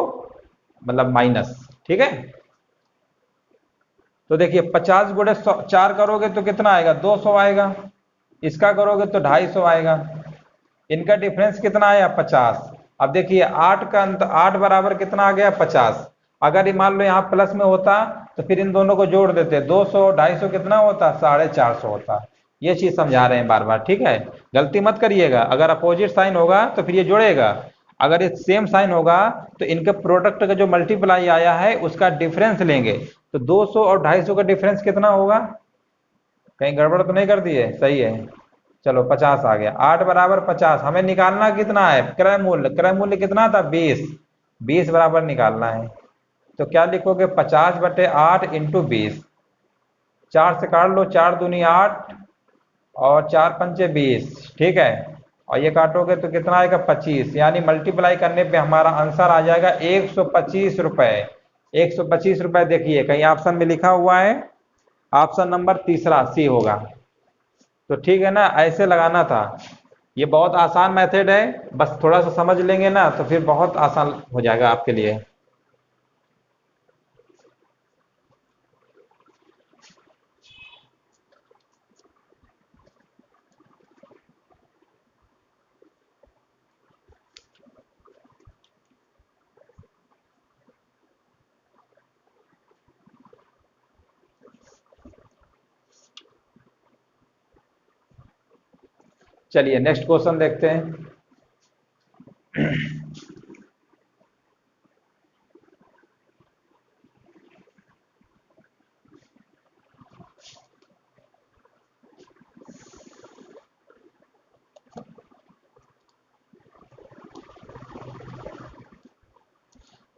मतलब माइनस। ठीक है, तो देखिए 50 गुणे 4 करोगे तो कितना आएगा 200 आएगा, इसका करोगे तो 250 आएगा, इनका डिफरेंस कितना आया 50। अब देखिए 8 का अंत 8 बराबर कितना आ गया 50। अगर ये मान लो यहाँ प्लस में होता तो फिर इन दोनों को जोड़ देते 200 250 कितना होता 450 होता। ये चीज समझा रहे हैं बार बार। ठीक है, गलती मत करिएगा, अगर अपोजिट साइन होगा तो फिर ये जुड़ेगा, अगर ये सेम साइन होगा तो इनके प्रोडक्ट का जो मल्टीप्लाई आया है उसका डिफरेंस लेंगे। तो 200 और 250 का डिफरेंस कितना होगा, कहीं गड़बड़ तो नहीं कर दिए, सही है। चलो 50 आ गया, 8 बराबर 50, हमें निकालना कितना है क्रय मूल्य, क्रय मूल्य कितना था 20, 20 बराबर निकालना है। तो क्या लिखोगे 50/8 इंटू 20, 4 से काट लो, 4 दूनी 8 और 4 पंचे 20। ठीक है, और ये काटोगे तो कितना आएगा 25, यानी मल्टीप्लाई करने पे हमारा आंसर आ जाएगा 125 रुपए। 125 रुपए देखिए कहीं ऑप्शन में लिखा हुआ है, ऑप्शन नंबर तीसरा सी होगा। तो ठीक है ना, ऐसे लगाना था। ये बहुत आसान मेथड है, बस थोड़ा सा समझ लेंगे ना तो फिर बहुत आसान हो जाएगा आपके लिए। चलिए नेक्स्ट क्वेश्चन देखते हैं।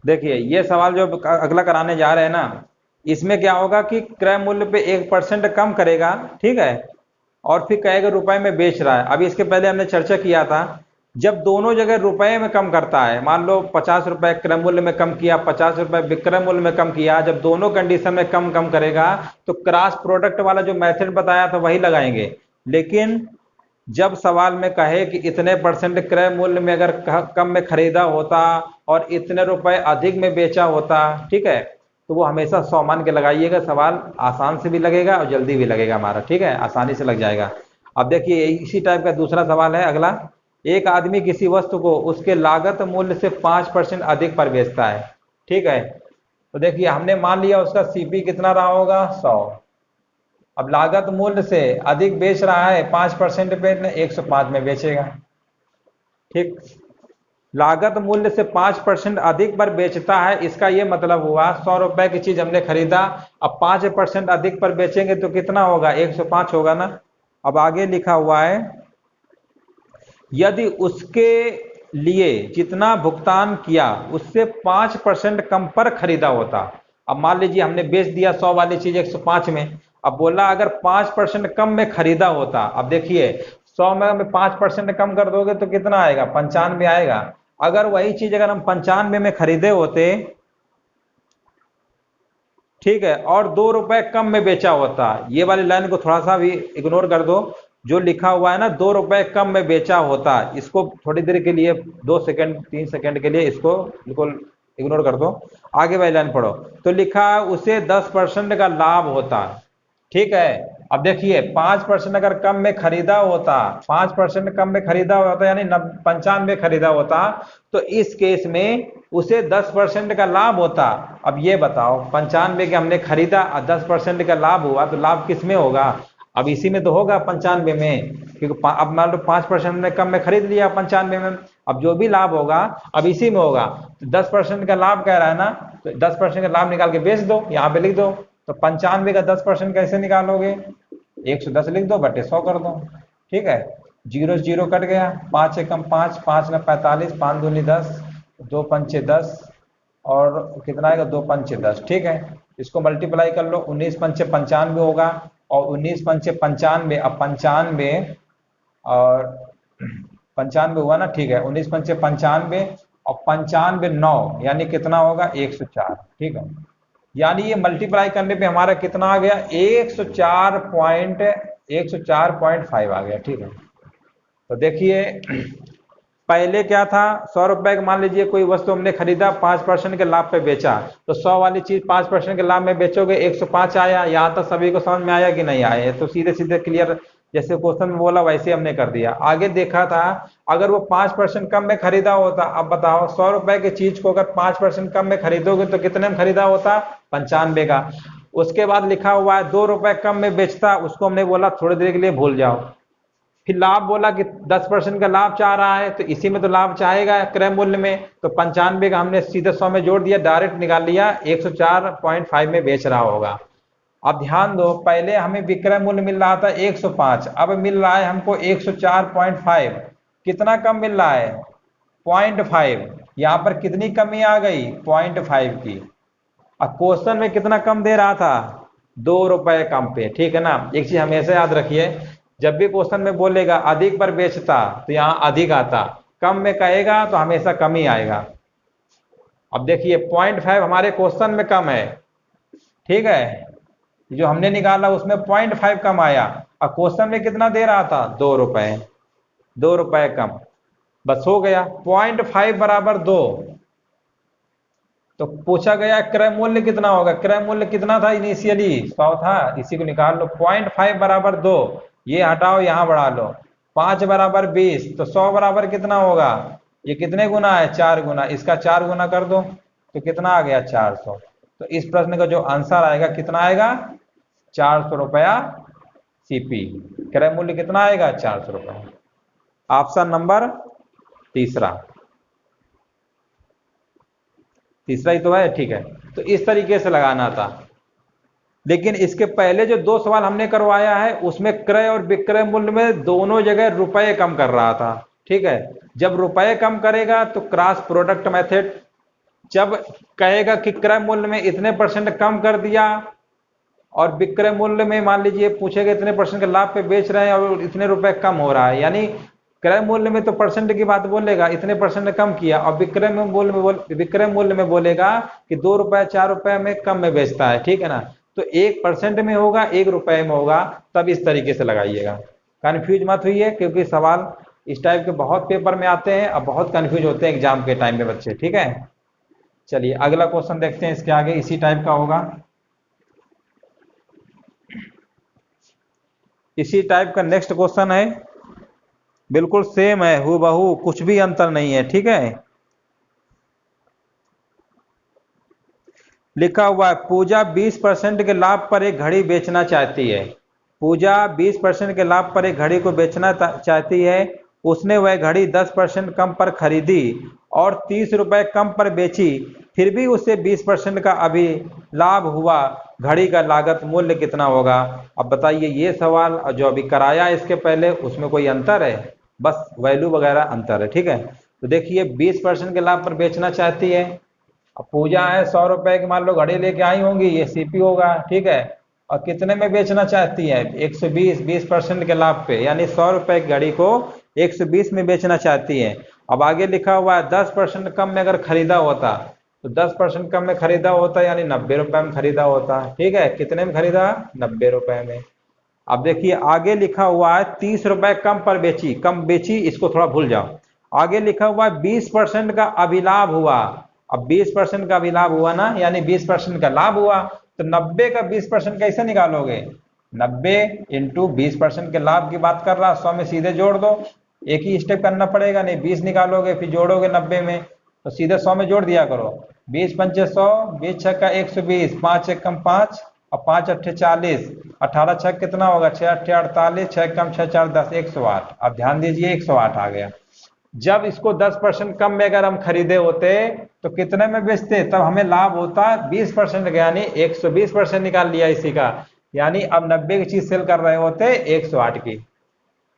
देखिए ये सवाल जो अगला कराने जा रहे हैं ना, इसमें क्या होगा कि क्रय मूल्य पे 1% कम करेगा। ठीक है, और फिर कहेगा रुपए में बेच रहा है। अभी इसके पहले हमने चर्चा किया था, जब दोनों जगह रुपए में कम करता है, मान लो 50 रुपए क्रय मूल्य में कम किया, 50 रुपए विक्रय मूल्य में कम किया, जब दोनों कंडीशन में कम कम करेगा तो क्रॉस प्रोडक्ट वाला जो मेथड बताया था वही लगाएंगे। लेकिन जब सवाल में कहे कि इतने परसेंट क्रय मूल्य में अगर कम में खरीदा होता और इतने रुपए अधिक में बेचा होता, ठीक है, तो वो हमेशा 100 मान के लगाइएगा, सवाल आसान से भी लगेगा और जल्दी भी लगेगा हमारा। ठीक है, आसानी से लग जाएगा। अब देखिए इसी टाइप का दूसरा सवाल है अगला, एक आदमी किसी वस्तु को उसके लागत मूल्य से 5% अधिक पर बेचता है। ठीक है, तो देखिए हमने मान लिया उसका सीपी कितना रहा होगा 100। अब लागत मूल्य से अधिक बेच रहा है 5% पे, 105 में बेचेगा। ठीक, लागत मूल्य से 5% अधिक पर बेचता है, इसका यह मतलब हुआ 100 रुपए की चीज हमने खरीदा, अब 5% अधिक पर बेचेंगे तो कितना होगा 105 होगा ना। अब आगे लिखा हुआ है यदि उसके लिए जितना भुगतान किया उससे 5% कम पर खरीदा होता। अब मान लीजिए हमने बेच दिया 100 वाली चीज 105 में, अब बोला अगर 5% कम में खरीदा होता। अब देखिए 100 में 5% कम कर दोगे तो कितना आएगा 95 आएगा। अगर वही चीज अगर हम 95 में खरीदे होते, ठीक है, और 2 रुपए कम में बेचा होता, ये वाली लाइन को थोड़ा सा भी इग्नोर कर दो, जो लिखा हुआ है ना 2 रुपए कम में बेचा होता, इसको थोड़ी देर के लिए 2 सेकंड 3 सेकंड के लिए इसको बिल्कुल इग्नोर कर दो। आगे वाली लाइन पढ़ो, तो लिखा उसे 10% का लाभ होता। ठीक है, अब देखिए 5% अगर कम में खरीदा होता, 5% कम में खरीदा होता यानी 95 खरीदा होता, तो इस केस में उसे 10% का लाभ होता। अब ये बताओ 95 के हमने खरीदा और 10% का लाभ हुआ, तो लाभ किस में होगा, अब इसी में तो होगा 95 में, क्योंकि अब मान लो 5% हमने कम में खरीद लिया 95 में, अब जो भी लाभ होगा अब इसी में होगा। तो 10% का लाभ कह रहा है ना, तो 10% का लाभ निकाल के बेच दो, यहाँ पे लिख दो तो 95 का 10% कैसे निकालोगे? 110 लिख दो बटे 100 कर दो, ठीक है। जीरो जीरो कट गया, 5 एकम 5, 5 न 45, 5 दूनी 10, 2 पंचे 10, और कितना आएगा? 2 पंचे 10, ठीक है। इसको मल्टीप्लाई कर लो, 19 पंचे 95 होगा, और 19 पंचे 95, अब 95 और 95 हुआ ना, ठीक है। 19 पंचे 95 और 95 9, यानी कितना होगा? 104, ठीक है। यानी ये मल्टीप्लाई करने पे हमारा कितना आ गया? 104.5 आ गया, ठीक है। तो देखिए पहले क्या था, 100 रुपए का मान लीजिए कोई वस्तु हमने खरीदा, 5% के लाभ पे बेचा, तो 100 वाली चीज 5% के लाभ में बेचोगे, 105 आया। यहाँ तक सभी को समझ में आया कि नहीं आया? तो सीधे सीधे क्लियर, जैसे क्वेश्चन में बोला वैसे हमने कर दिया। आगे देखा था, अगर वो 5% कम में खरीदा होता, अब बताओ 100 रुपए की चीज को अगर 5% कम में खरीदोगे तो कितने में खरीदा होता? 95 का। उसके बाद लिखा हुआ है 2 रुपए कम में बेचता, उसको हमने बोला थोड़ी देर के लिए भूल जाओ। फिर लाभ बोला कि 10% का लाभ चाह रहा है, तो इसी में तो लाभ चाहेगा क्रय मूल्य में, तो 95 का हमने सीधे 100 में जोड़ दिया, डायरेक्ट निकाल लिया 104.5 में बेच रहा होगा। अब ध्यान दो, पहले हमें विक्रय मूल्य मिल रहा था 105, अब मिल रहा है हमको 104.5। कितना कम मिल रहा है? 0.5। यहाँ पर कितनी कमी आ गई? 0.5 की। अब क्वेश्चन में कितना कम दे रहा था? 2 रुपए कम पे, ठीक है ना। एक चीज हमेशा याद रखिए, जब भी क्वेश्चन में बोलेगा अधिक पर बेचता तो यहाँ अधिक आता, कम में कहेगा तो हमेशा कम ही आएगा। अब देखिए 0.5 हमारे क्वेश्चन में कम है, ठीक है, जो हमने निकाला उसमें 0.5 कम आया। अब क्वेश्चन में कितना दे रहा था? 2 रुपए, 2 रुपए कम, बस हो गया। 0.5 बराबर 2, तो पूछा गया क्रय मूल्य कितना होगा? क्रय मूल्य कितना था? इनिशियली 100 था, इसी को निकाल लो। 0.5 बराबर 2, ये हटाओ यहां बढ़ा लो। 5 बराबर 20, तो 100 बराबर कितना होगा? ये कितने गुना है? 4 गुना। इसका 4 गुना कर दो तो कितना आ गया? 400। तो इस प्रश्न का जो आंसर आएगा कितना आएगा? 400 रुपया सीपी। क्रय मूल्य कितना आएगा? 400 रुपया। ऑप्शन नंबर तीसरा, तीसरा ही तो है, ठीक है। तो इस तरीके से लगाना था। लेकिन इसके पहले जो 2 सवाल हमने करवाया है उसमें क्रय और विक्रय मूल्य में दोनों जगह रुपए कम कर रहा था, ठीक है। जब रुपए कम करेगा तो क्रॉस प्रोडक्ट मेथड, जब कहेगा कि क्रय मूल्य में इतने परसेंट कम कर दिया और विक्रय मूल्य में मान लीजिए पूछेगा इतने परसेंट के लाभ पे बेच रहे हैं और इतने रुपए कम हो रहा है, यानी क्रय मूल्य में तो परसेंट की बात बोलेगा, इतने परसेंट कम किया, और विक्रय मूल्य में बोलेगा कि 2 रुपए 4 रुपए में कम में बेचता है, ठीक है ना। तो 1% में होगा, 1 रुपए में होगा, तब इस तरीके से लगाइएगा। कंफ्यूज मत हुई है, क्योंकि सवाल इस टाइप के बहुत पेपर में आते हैं और बहुत कंफ्यूज होते हैं एग्जाम के टाइम में बच्चे, ठीक है। चलिए अगला क्वेश्चन देखते हैं, इसके आगे इसी टाइप का होगा, इसी टाइप का नेक्स्ट क्वेश्चन है, बिल्कुल सेम है, हूबहू, कुछ भी अंतर नहीं है, ठीक है। लिखा हुआ है पूजा 20% के लाभ पर एक घड़ी बेचना चाहती है। पूजा 20% के लाभ पर एक घड़ी को बेचना चाहती है। उसने वह घड़ी 10% कम पर खरीदी और 30 रुपए कम पर बेची, फिर भी उसे 20% का अभी लाभ हुआ, घड़ी का लागत मूल्य कितना होगा? अब बताइए, ये सवाल जो अभी कराया इसके पहले उसमें कोई अंतर है? बस वैल्यू वगैरह अंतर है, ठीक है। तो देखिए 20% के लाभ पर बेचना चाहती है। अब पूजा है 100 रुपए की, मान लो घड़ी लेके आई होंगी, ये सीपी होगा, ठीक है। और कितने में बेचना चाहती है? 120, 20% के लाभ पे, यानी 100 रुपए की घड़ी को 120 में बेचना चाहती है। अब आगे लिखा हुआ है 10% कम में अगर खरीदा होता, तो 10% कम में खरीदा होता यानी 90 रुपए में खरीदा होता, ठीक है। कितने में खरीदा? 90 रुपए में। अब देखिए आगे लिखा हुआ है 30 रुपए कम पर बेची, कम बेची, इसको थोड़ा भूल जाओ। आगे लिखा हुआ है 20% का अभिलाभ हुआ। अब 20% का अभिलाभ हुआ ना, यानी 20% का लाभ हुआ, तो 90 का 20% कैसे निकालोगे? 90 इंटू 20% के लाभ की बात कर रहा, 100 में सीधे जोड़ दो, एक ही स्टेप करना पड़ेगा, नहीं 20 निकालोगे फिर जोड़ोगे 90 में, तो सीधे 100 में जोड़ दिया करो। 20 पंचे 100, 20 छक्का 120, 5 एकम 5 और 5 अट्ठे 40, 18 छक कितना होगा? 6 अट्ठे 48, 6 कम 6 4 10, 108। अब ध्यान दीजिए 108 आ गया। जब इसको 10% कम में अगर हम खरीदे होते तो कितने में बेचते, तब हमें लाभ होता 20% का, यानी 120% निकाल लिया इसी का। यानी अब 90 की चीज सेल कर रहे होते 108 की।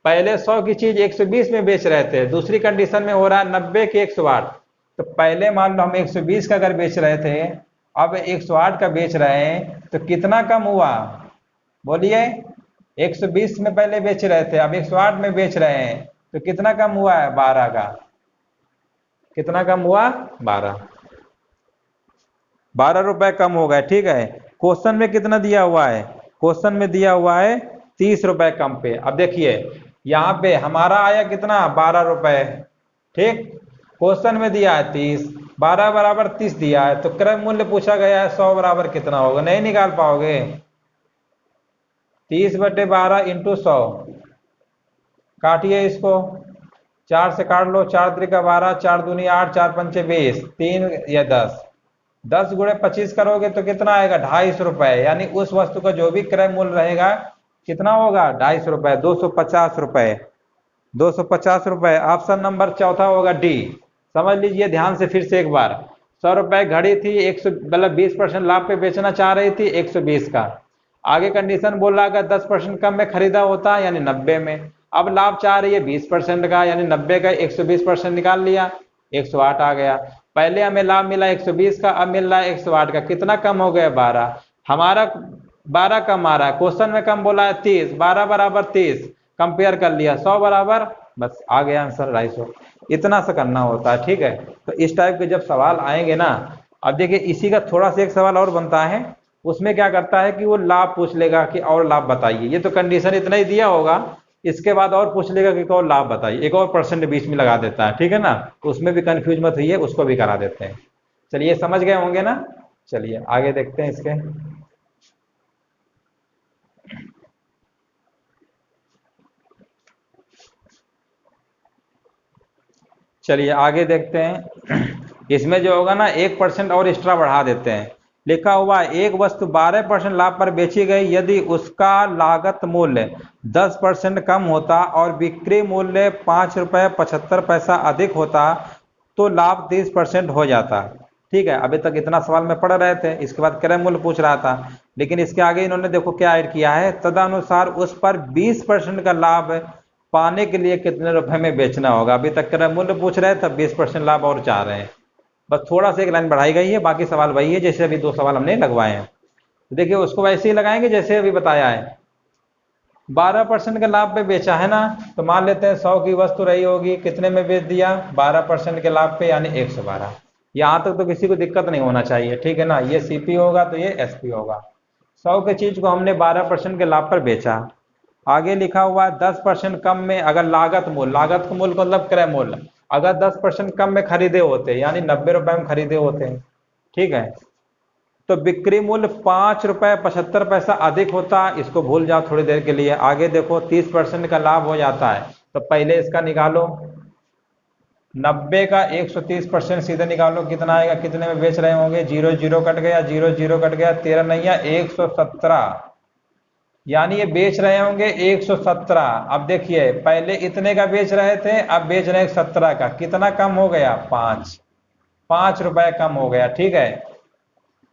पहले 100 की चीज 120 में बेच रहे थे, दूसरी कंडीशन में हो रहा है 90 के 108। तो पहले मान लो हम 120 का अगर बेच रहे थे, अब 108 का बेच रहे हैं, तो कितना कम हुआ बोलिए। 120 में पहले बेच रहे थे, अब 108 में बेच रहे हैं, तो कितना कम हुआ है 12 का। कितना कम हुआ 12 रुपए कम हो गए। ठीक है, क्वेश्चन में कितना दिया हुआ है, क्वेश्चन में दिया हुआ है 30 रुपए कम पे। अब देखिए यहाँ पे हमारा आया कितना 12 रुपए, ठीक, क्वेश्चन में दिया है 30, 12 बराबर 30 दिया है, तो क्रय मूल्य पूछा गया है 100 बराबर कितना होगा, नहीं निकाल पाओगे। 30/12 इंटू 100, काटिए इसको, 4 से काट लो, 4 त्रिका 12, 4 दूनी 8, 4 पंचे 20, 3 या 10, 10 गुणे 25 करोगे तो कितना आएगा 250 रुपए। यानी उस वस्तु का जो भी क्रय मूल्य रहेगा कितना होगा 250 रुपए, 250 रुपए, 250 रुपए। ऑप्शन नंबर चौथा होगा डी। समझ लीजिए ध्यान से फिर से एक बार। 100 रुपए घड़ी थी, 100 मतलब 20% लाभ पे बेचना चाह रही थी 120 का। आगे कंडीशन बोल रहा है 10% कम में खरीदा होता यानी 90 में। अब लाभ चाह रही है 20% का, यानी 90 का 120% निकाल लिया, 108 आ गया। पहले हमें लाभ मिला 120 का, अब मिल रहा है 108 का, कितना कम हो गया 12। हमारा 12 कम आ रहा है, क्वेश्चन में कम बोला है 30, 12 बराबर 30, कंपेयर कर लिया 100 बराबर, बस आ गया आंसर 250। इतना सा करना होता है। ठीक है, तो इस टाइप के जब सवाल आएंगे ना, अब देखिए इसी का थोड़ा सा एक सवाल और बनता है, उसमें क्या करता है कि वो लाभ पूछ लेगा कि और लाभ बताइए। ये तो कंडीशन इतना ही दिया होगा, इसके बाद और पूछ लेगा कि और लाभ बताइए, एक और परसेंट बीच में लगा देता है। ठीक है ना, उसमें भी कंफ्यूज मत होइए, उसको भी करा देते हैं। चलिए समझ गए होंगे ना, चलिए आगे देखते हैं इसके। चलिए आगे देखते हैं। इसमें जो होगा ना 1% और एक्स्ट्रा बढ़ा देते हैं। लिखा हुआ है एक वस्तु 12% लाभ पर बेची गई यदि उसका लागत मूल्य 10% कम होता और बिक्री मूल्य 5 रुपये 75 पैसा अधिक होता तो लाभ 30% हो जाता। ठीक है, अभी तक इतना सवाल में पढ़ रहे थे, इसके बाद क्रय मूल्य पूछ रहा था, लेकिन इसके आगे इन्होंने देखो क्या ऐड किया है, तदनुसार उस पर 20% का लाभ पाने के लिए कितने रुपए में बेचना होगा। अभी तक क्रय मूल्य पूछ रहे थे, 20% लाभ और चाह रहे हैं, बस थोड़ा सा एक लाइन बढ़ाई गई है, बाकी सवाल वही है जैसे अभी 2 सवाल हमने लगवाए हैं। तो देखिए उसको वैसे ही लगाएंगे जैसे अभी बताया है। 12% के लाभ पे बेचा है ना, तो मान लेते हैं 100 की वस्तु रही होगी, कितने में बेच दिया 12% के लाभ पे, यानी 112। यहाँ तक तो किसी को दिक्कत नहीं होना चाहिए। ठीक है ना, ये सीपी होगा तो ये एसपी होगा। 100 की चीज को हमने 12% के लाभ पर बेचा। आगे लिखा हुआ है 10% कम में अगर लागत मूल्य, लागत का मूल्य मतलब क्रय मूल्य, अगर 10% कम में खरीदे होते यानी 90 रुपए में खरीदे होते हैं, ठीक है, तो बिक्री मूल्य 5 रुपए 75 पैसा अधिक होता। इसको भूल जाओ थोड़ी देर के लिए। आगे देखो 30% का लाभ हो जाता है, तो पहले इसका निकालो, 90 का 130% सीधे निकालो, कितना आएगा, कितने में बेच रहे होंगे, 0 0 कट गया, 0 0 कट गया, 13 नहीं है 117, यानी ये बेच रहे होंगे 117। अब देखिए पहले इतने का बेच रहे थे, अब बेच रहे हैं 17 का, कितना कम हो गया 5 रुपए कम हो गया। ठीक है,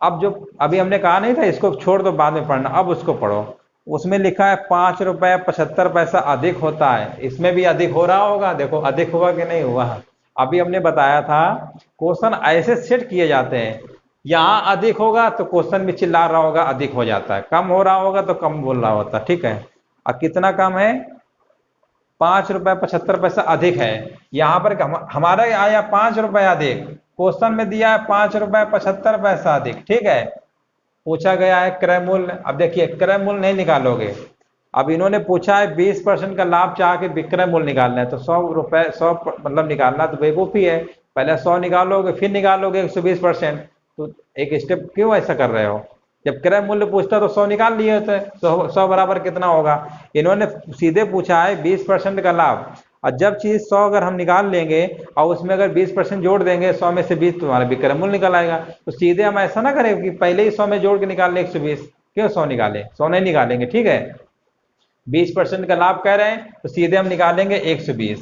अब जो अभी हमने कहा नहीं था इसको छोड़ दो बाद में पढ़ना, अब उसको पढ़ो। उसमें लिखा है 5 रुपए 75 पैसा अधिक होता है, इसमें भी अधिक हो रहा होगा, देखो अधिक हुआ कि नहीं हुआ। अभी हमने बताया था क्वेश्चन ऐसे सेट किए जाते हैं, यहाँ अधिक होगा तो क्वेश्चन भी चिल्ला रहा होगा अधिक हो जाता है, कम हो रहा होगा तो कम बोल रहा होता। ठीक है, अब कितना कम है 5 रुपए 75 पैसा अधिक है। यहाँ पर हमारा आया 5 रुपए अधिक, क्वेश्चन में दिया है 5 रुपए 75 पैसा अधिक। ठीक है, पूछा गया है क्रय मूल्य। अब देखिए क्रय मूल्य नहीं निकालोगे, अब इन्होंने पूछा है 20% का लाभ चाह के विक्रय मूल्य निकालना है, तो 100 रुपए 100 मतलब निकालना तो बेवकूफी है। पहले 100 निकालोगे फिर निकालोगे 120%, तो एक स्टेप क्यों ऐसा कर रहे हो। जब क्रय मूल्य पूछता तो 100 निकाल लिए होते, तो 100 बराबर कितना होगा। इन्होंने सीधे पूछा है 20% का लाभ, और जब चीज 100 अगर हम निकाल लेंगे और उसमें अगर 20% जोड़ देंगे, 100 में से 20 तुम्हारा विक्रय मूल्य निकल आएगा। तो सीधे हम ऐसा ना करें कि पहले ही 100 में जोड़ के निकाल ले 120, क्यों 100 निकालें, 100 नहीं निकालेंगे। ठीक है, 20% का लाभ कह रहे हैं तो सीधे हम निकालेंगे 120।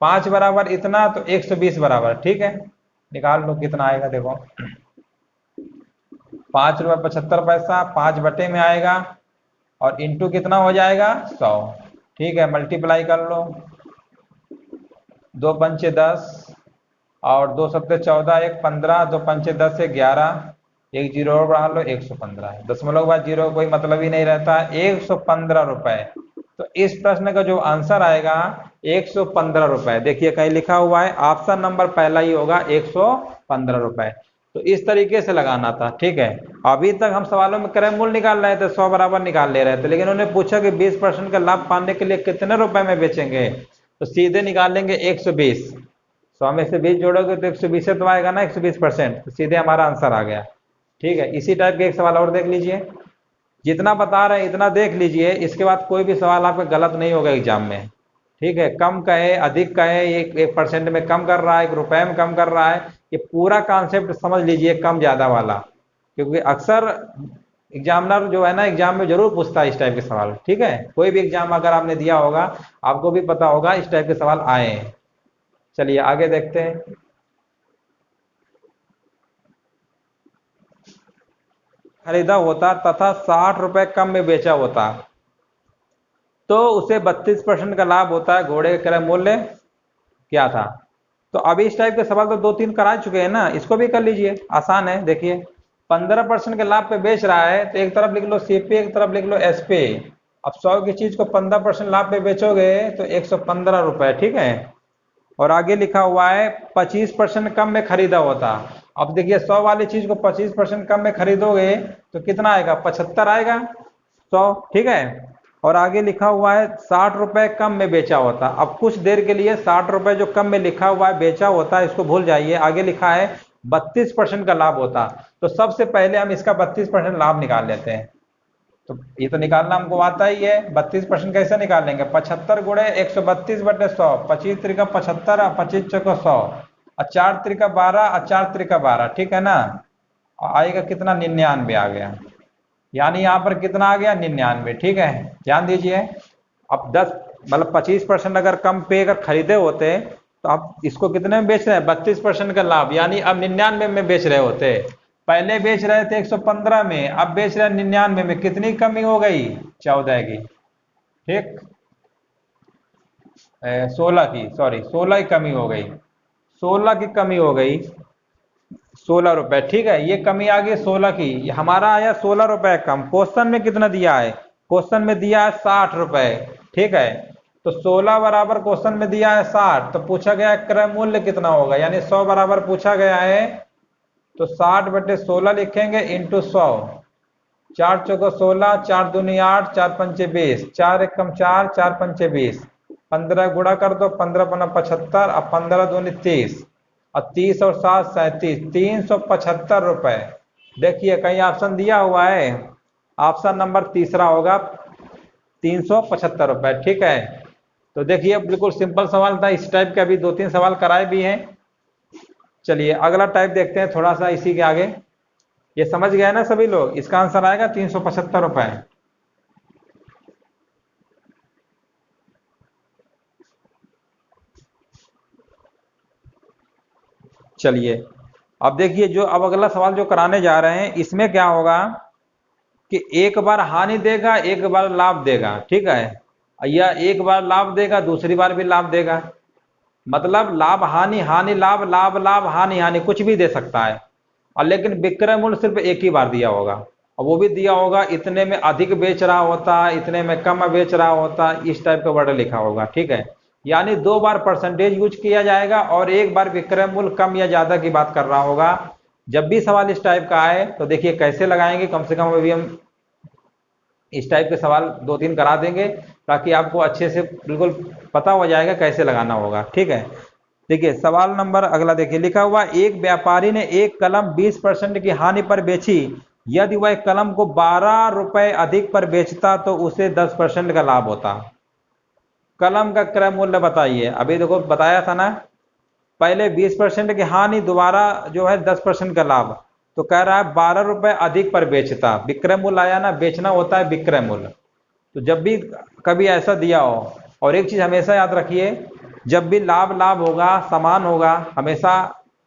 5 बराबर इतना तो 120 बराबर, ठीक है। निकाल लो कितना आएगा, देखो 5 रुपये 75 पैसा 5 बटे में आएगा और इंटू कितना हो जाएगा 100, ठीक है। मल्टीप्लाई कर लो, 2 पंचे 10 और 2 सत्ते 14, 1 15, 2 पंचे 10 से 11, एक जीरो और बढ़ा लो, 115 है। दशमलव के बाद जीरो कोई मतलब ही नहीं रहता, 115 रुपए। तो इस प्रश्न का जो आंसर आएगा 115 रुपए। देखिए कहीं लिखा हुआ है ऑप्शन नंबर पहला ही होगा 115 रुपए। तो इस तरीके से लगाना था, ठीक है। अभी तक हम सवालों में क्रय मूल्य निकाल रहे थे, 100 बराबर निकाल ले रहे थे, लेकिन उन्होंने पूछा कि 20% का लाभ पाने के लिए कितने रुपए में बेचेंगे, तो सीधे निकाल लेंगे 120। 100 में से 20 जोड़ोगे तो 120 तो आएगा ना 120%, तो सीधे हमारा आंसर आ गया, ठीक है। इसी टाइप के एक सवाल और देख लीजिए, जितना बता रहे हैं इतना देख लीजिए, इसके बाद कोई भी सवाल आपका गलत नहीं होगा एग्जाम में, ठीक है। कम कहे अधिक कहे, 1% में कम कर रहा है, 1 रुपए में कम कर रहा है, ये पूरा कॉन्सेप्ट समझ लीजिए कम ज्यादा वाला, क्योंकि अक्सर एग्जामिनर जो है ना एग्जाम में जरूर पूछता है इस टाइप के सवाल, ठीक है। कोई भी एग्जाम अगर आपने दिया होगा आपको भी पता होगा इस टाइप के सवाल आए हैं। चलिए आगे देखते हैं। खरीदा होता तथा 60 रुपए कम में बेचा होता तो उसे 32% का लाभ होता है। घोड़े का क्रय मूल्य क्या था? तो अभी इस टाइप के सवाल तो 2-3 करा चुके हैं ना, इसको भी कर लीजिए, आसान है। देखिए 15% के लाभ पे बेच रहा है तो एक तरफ लिख लो सीपी, एक तरफ लिख लो एसपी। अब 100 की चीज को 15% लाभ पे बेचोगे तो 115 रुपए, ठीक है। और आगे लिखा हुआ है 25% कम में खरीदा होता। अब देखिए 100 वाली चीज को 25% कम में खरीदोगे तो कितना आएगा, 75 आएगा 100, ठीक है। और आगे लिखा हुआ है 60 रुपए कम में बेचा होता। अब कुछ देर के लिए 60 रुपए जो कम में लिखा हुआ है बेचा होता है इसको भूल जाइए, आगे लिखा है 32% का लाभ होता। तो सबसे पहले हम इसका 32% लाभ निकाल लेते हैं। तो ये तो निकालना हमको आता ही है, 32% कैसे निकालेंगे, 75 गुणे 132 बटे 100, 25 त्रिका 75 और 25 चौको 100 और 4 त्रिका 12 और 4 त्रिका 12, ठीक है ना। आएगा कितना, 99 आ गया, यानी यहाँ पर कितना आ गया 99, ठीक है। ध्यान दीजिए, अब 10 मतलब 25% अगर कम पे अगर खरीदे होते तो आप इसको कितने में बेच रहे हैं, 32% का लाभ, यानी अब 99 में बेच रहे होते। पहले बेच रहे थे 115 में, अब बेच रहे हैं 99 में, कितनी कमी हो गई, 14 की, ठीक 16 की, सॉरी 16 की कमी हो गई, 16 की कमी हो गई, 16 रुपए, ठीक है। ये कमी आ गई 16 की, हमारा आया 16 रुपए कम। क्वेश्चन में कितना दिया है, क्वेश्चन में दिया है 60 रुपए, ठीक है। तो 16 बराबर क्वेश्चन में दिया है 60, तो पूछा गया क्रय मूल्य कितना होगा, यानी 100 बराबर पूछा गया है, तो 60 बटे 16 लिखेंगे इंटू 100, 4 चौको 16, 4 दूनी 8, 4 पंचे 20, 4 एकम 4, 4 पंचे 20, 15 गुणा कर दो, 15 पना 75 और 15 दूनी 30 और 30 और 7 37, 375 रुपए। देखिए कहीं ऑप्शन दिया हुआ है, ऑप्शन नंबर तीसरा होगा 375 रुपए, ठीक है। तो देखिए बिल्कुल सिंपल सवाल था, इस टाइप के अभी 2-3 सवाल कराए भी हैं। चलिए अगला टाइप देखते हैं, थोड़ा सा इसी के आगे। ये समझ गए ना सभी लोग, इसका आंसर आएगा 375 रुपए। चलिए अब देखिए, जो अब अगला सवाल जो कराने जा रहे हैं इसमें क्या होगा कि एक बार हानि देगा एक बार लाभ देगा, ठीक है। या एक बार लाभ देगा दूसरी बार भी लाभ देगा, मतलब लाभ हानि हानि लाभ लाभ लाभ हानि हानि कुछ भी दे सकता है। और लेकिन विक्रय मूल्य सिर्फ एक ही बार दिया होगा, और वो भी दिया होगा इतने में अधिक बेच रहा होता, इतने में कम बेच रहा होता, इस टाइप का वर्ड लिखा होगा, ठीक है। यानी 2 बार परसेंटेज यूज किया जाएगा और एक बार विक्रय मूल्य कम या ज्यादा की बात कर रहा होगा। जब भी सवाल इस टाइप का आए तो देखिए कैसे लगाएंगे, कम से कम अभी हम इस टाइप के सवाल 2-3 करा देंगे ताकि आपको अच्छे से बिल्कुल पता हो जाएगा कैसे लगाना होगा, ठीक है। देखिए सवाल नंबर अगला देखिए, लिखा हुआ एक व्यापारी ने एक कलम 20% की हानि पर बेची, यदि वह कलम को 12 रुपए अधिक पर बेचता तो उसे 10% का लाभ होता। कलम का क्रय मूल्य बताइए। अभी देखो बताया था ना, पहले 20% की हानि, दोबारा जो है 10% का लाभ। तो कह रहा है 12 रुपए अधिक पर बेचता, विक्रय मूल्य आया ना, बेचना होता है विक्रय मूल्य। तो जब भी कभी ऐसा दिया हो, और एक चीज हमेशा याद रखिए जब भी लाभ लाभ होगा, समान होगा, हमेशा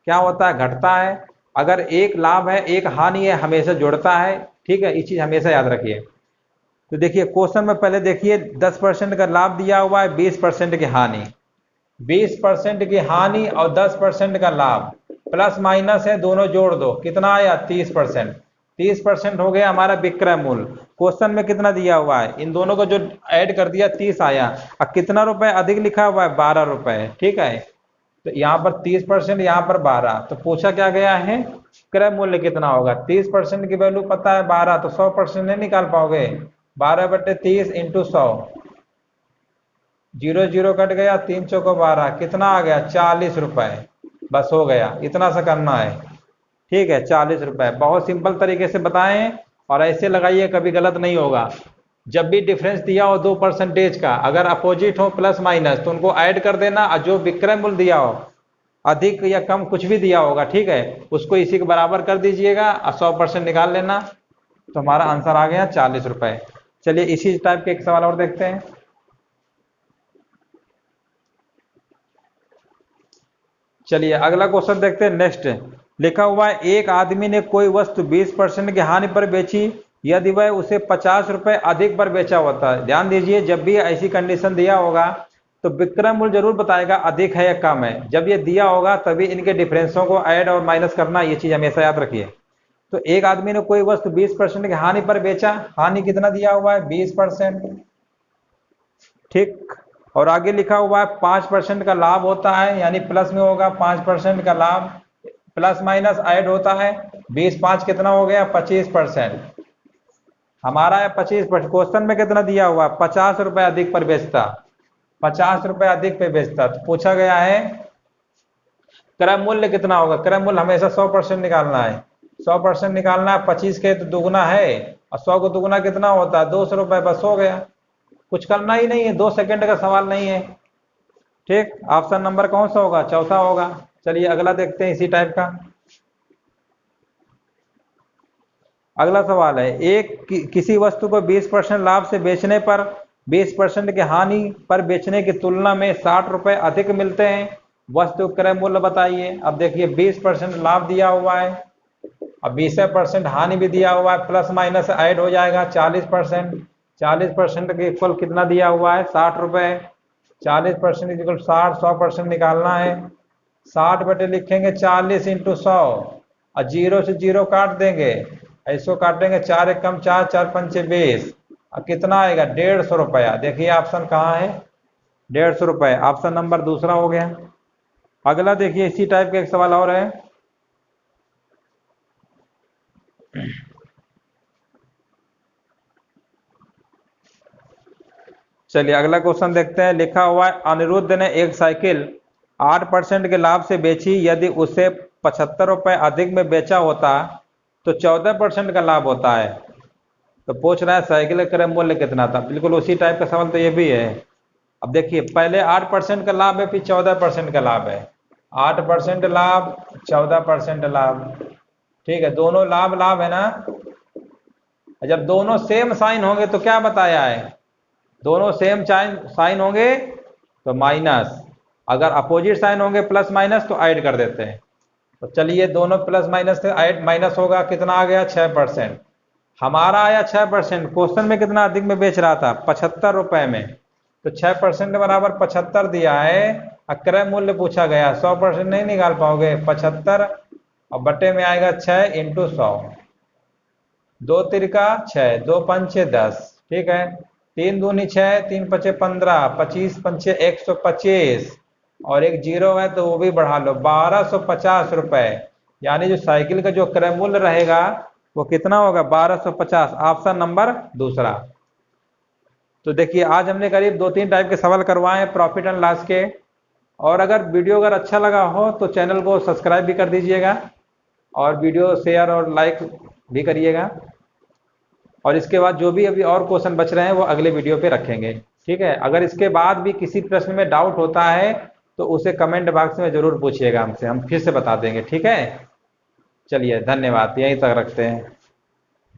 क्या होता है, घटता है। अगर एक लाभ है एक हानि है, हमेशा जुड़ता है। ठीक है, ये चीज हमेशा याद रखिए। तो देखिए क्वेश्चन में पहले देखिए 10% का लाभ दिया हुआ है, 20% की हानि। 20% की हानि और 10% का लाभ, प्लस माइनस है, दोनों जोड़ दो, कितना आया, 30%। 30% हो गया हमारा विक्रय मूल्य। क्वेश्चन में कितना दिया हुआ है, इन दोनों को जो ऐड कर दिया 30 आया। अब कितना रुपए अधिक लिखा हुआ है, 12 रुपए। ठीक है, तो यहाँ पर 30%, यहाँ पर 12, तो पूछा क्या गया है, क्रय मूल्य कितना होगा। 30% की वैल्यू पता है 12, तो 100% नहीं निकाल पाओगे। 12/30 इंटू 100, 0 0 कट गया, 3 चौको 12, कितना आ गया, 40 रुपए। बस हो गया, इतना सा करना है। ठीक है, 40 रुपए, बहुत सिंपल तरीके से बताएं और ऐसे लगाइए, कभी गलत नहीं होगा। जब भी डिफरेंस दिया हो 2% का, अगर अपोजिट हो प्लस माइनस, तो उनको ऐड कर देना, और जो विक्रय मूल्य दिया हो, अधिक या कम कुछ भी दिया होगा, ठीक है, उसको इसी के बराबर कर दीजिएगा और 100% निकाल लेना। तो हमारा आंसर आ गया 40 रुपए। चलिए इसी टाइप के एक सवाल और देखते हैं। चलिए अगला क्वेश्चन देखते हैं। नेक्स्ट लिखा हुआ है, एक आदमी ने कोई वस्तु 20% की हानि पर बेची यदि वह उसे 50 रुपए अधिक पर बेचा होता है। ध्यान दीजिए, जब भी ऐसी कंडीशन दिया होगा तो विक्रय मूल्य जरूर बताएगा अधिक है या कम है। जब ये दिया होगा तभी इनके डिफरेंसों को ऐड और माइनस करना, ये चीज हमेशा याद रखिए। तो एक आदमी ने कोई वस्तु 20% की हानि पर बेचा, हानि कितना दिया हुआ है, 20%। ठीक, और आगे लिखा हुआ है 5% का लाभ होता है, यानी प्लस में होगा 5% का लाभ, प्लस माइनस ऐड होता है। 20 5 कितना हो गया, 25%। हमारा है 25%। क्वेश्चन में कितना दिया हुआ, 50 रुपए अधिक पर बेचता, 50 रुपए अधिक पे बेचता। तो पूछा गया है क्रय मूल्य कितना होगा। क्रय मूल्य हमेशा 100% निकालना है, 100% निकालना है। 25 के तो दुगना है, और 100 को दुगना कितना होता है, 200 रुपए। बस हो गया, कुछ करना ही नहीं है, 2 सेकंड का सवाल नहीं है। ठीक, ऑप्शन नंबर कौन सा होगा, चौथा होगा। चलिए अगला देखते हैं इसी टाइप का। अगला सवाल है, किसी वस्तु को 20% लाभ से बेचने पर 20% की हानि पर बेचने की तुलना में 60 रुपए अधिक मिलते हैं, वस्तु क्रय मूल्य बताइए। अब देखिए 20% लाभ दिया हुआ है, अब 20% हानि भी दिया हुआ है, प्लस माइनस ऐड हो जाएगा 40%। 40% के इक्वल कितना दिया हुआ है, 60 रुपए। 40% इक्वल 60, 100% निकालना है। 60 बटे लिखेंगे 40 इंटू 100, और 0 से 0 काट देंगे, ऐसो काटेंगे, 4 एक कम 4, 4 पंचे 20, और कितना आएगा, 150 रुपया। देखिए ऑप्शन कहाँ है, 150 रुपए। ऑप्शन नंबर दूसरा हो गया। अगला देखिए इसी टाइप का एक सवाल और है। चलिए अगला क्वेश्चन देखते हैं। लिखा हुआ है, अनिरुद्ध ने एक साइकिल 8% के लाभ से बेची यदि उसे 75 रुपए अधिक में बेचा होता तो 14% का लाभ होता है। तो पूछ रहा है साइकिल का क्रय मूल्य कितना था। बिल्कुल उसी टाइप का सवाल तो ये भी है। अब देखिए पहले 8% का लाभ है, फिर 14% का लाभ है। 8% लाभ, 14% लाभ। ठीक है, दोनों लाभ लाभ है ना। जब दोनों सेम साइन होंगे तो क्या बताया है, दोनों सेम साइन होंगे तो माइनस, अगर अपोजिट साइन होंगे प्लस माइनस तो ऐड कर देते हैं। तो चलिए दोनों प्लस माइनस से ऐड माइनस होगा, कितना आ गया, 6%। हमारा आया 6%। क्वेश्चन में कितना अधिक में बेच रहा था, 75 रुपए में, तो 6% बराबर 75 दिया है। क्रय मूल्य पूछा गया, 100% नहीं निकाल पाओगे। 75 और बटे में आएगा 6 इंटू 100, 2 तिरका 6, 2 पंचे 10। ठीक है, 3 दूनी 6, 3 पचे 15, 25 पंचे 125, और एक जीरो है तो वो भी बढ़ा लो, 1250 रुपए। यानी जो साइकिल का जो क्रय मूल्य रहेगा वो कितना होगा, 1250। ऑप्शन नंबर दूसरा। तो देखिए आज हमने करीब 2-3 टाइप के सवाल करवाए हैं प्रॉफिट एंड लॉस के। और अगर वीडियो अगर अच्छा लगा हो तो चैनल को सब्सक्राइब भी कर दीजिएगा, और वीडियो शेयर और लाइक भी करिएगा। और इसके बाद जो भी अभी और क्वेश्चन बच रहे हैं वो अगले वीडियो पे रखेंगे। ठीक है, अगर इसके बाद भी किसी प्रश्न में डाउट होता है तो उसे कमेंट बॉक्स में जरूर पूछिएगा हमसे, हम फिर से बता देंगे। ठीक है, चलिए धन्यवाद, यहीं तक रखते हैं।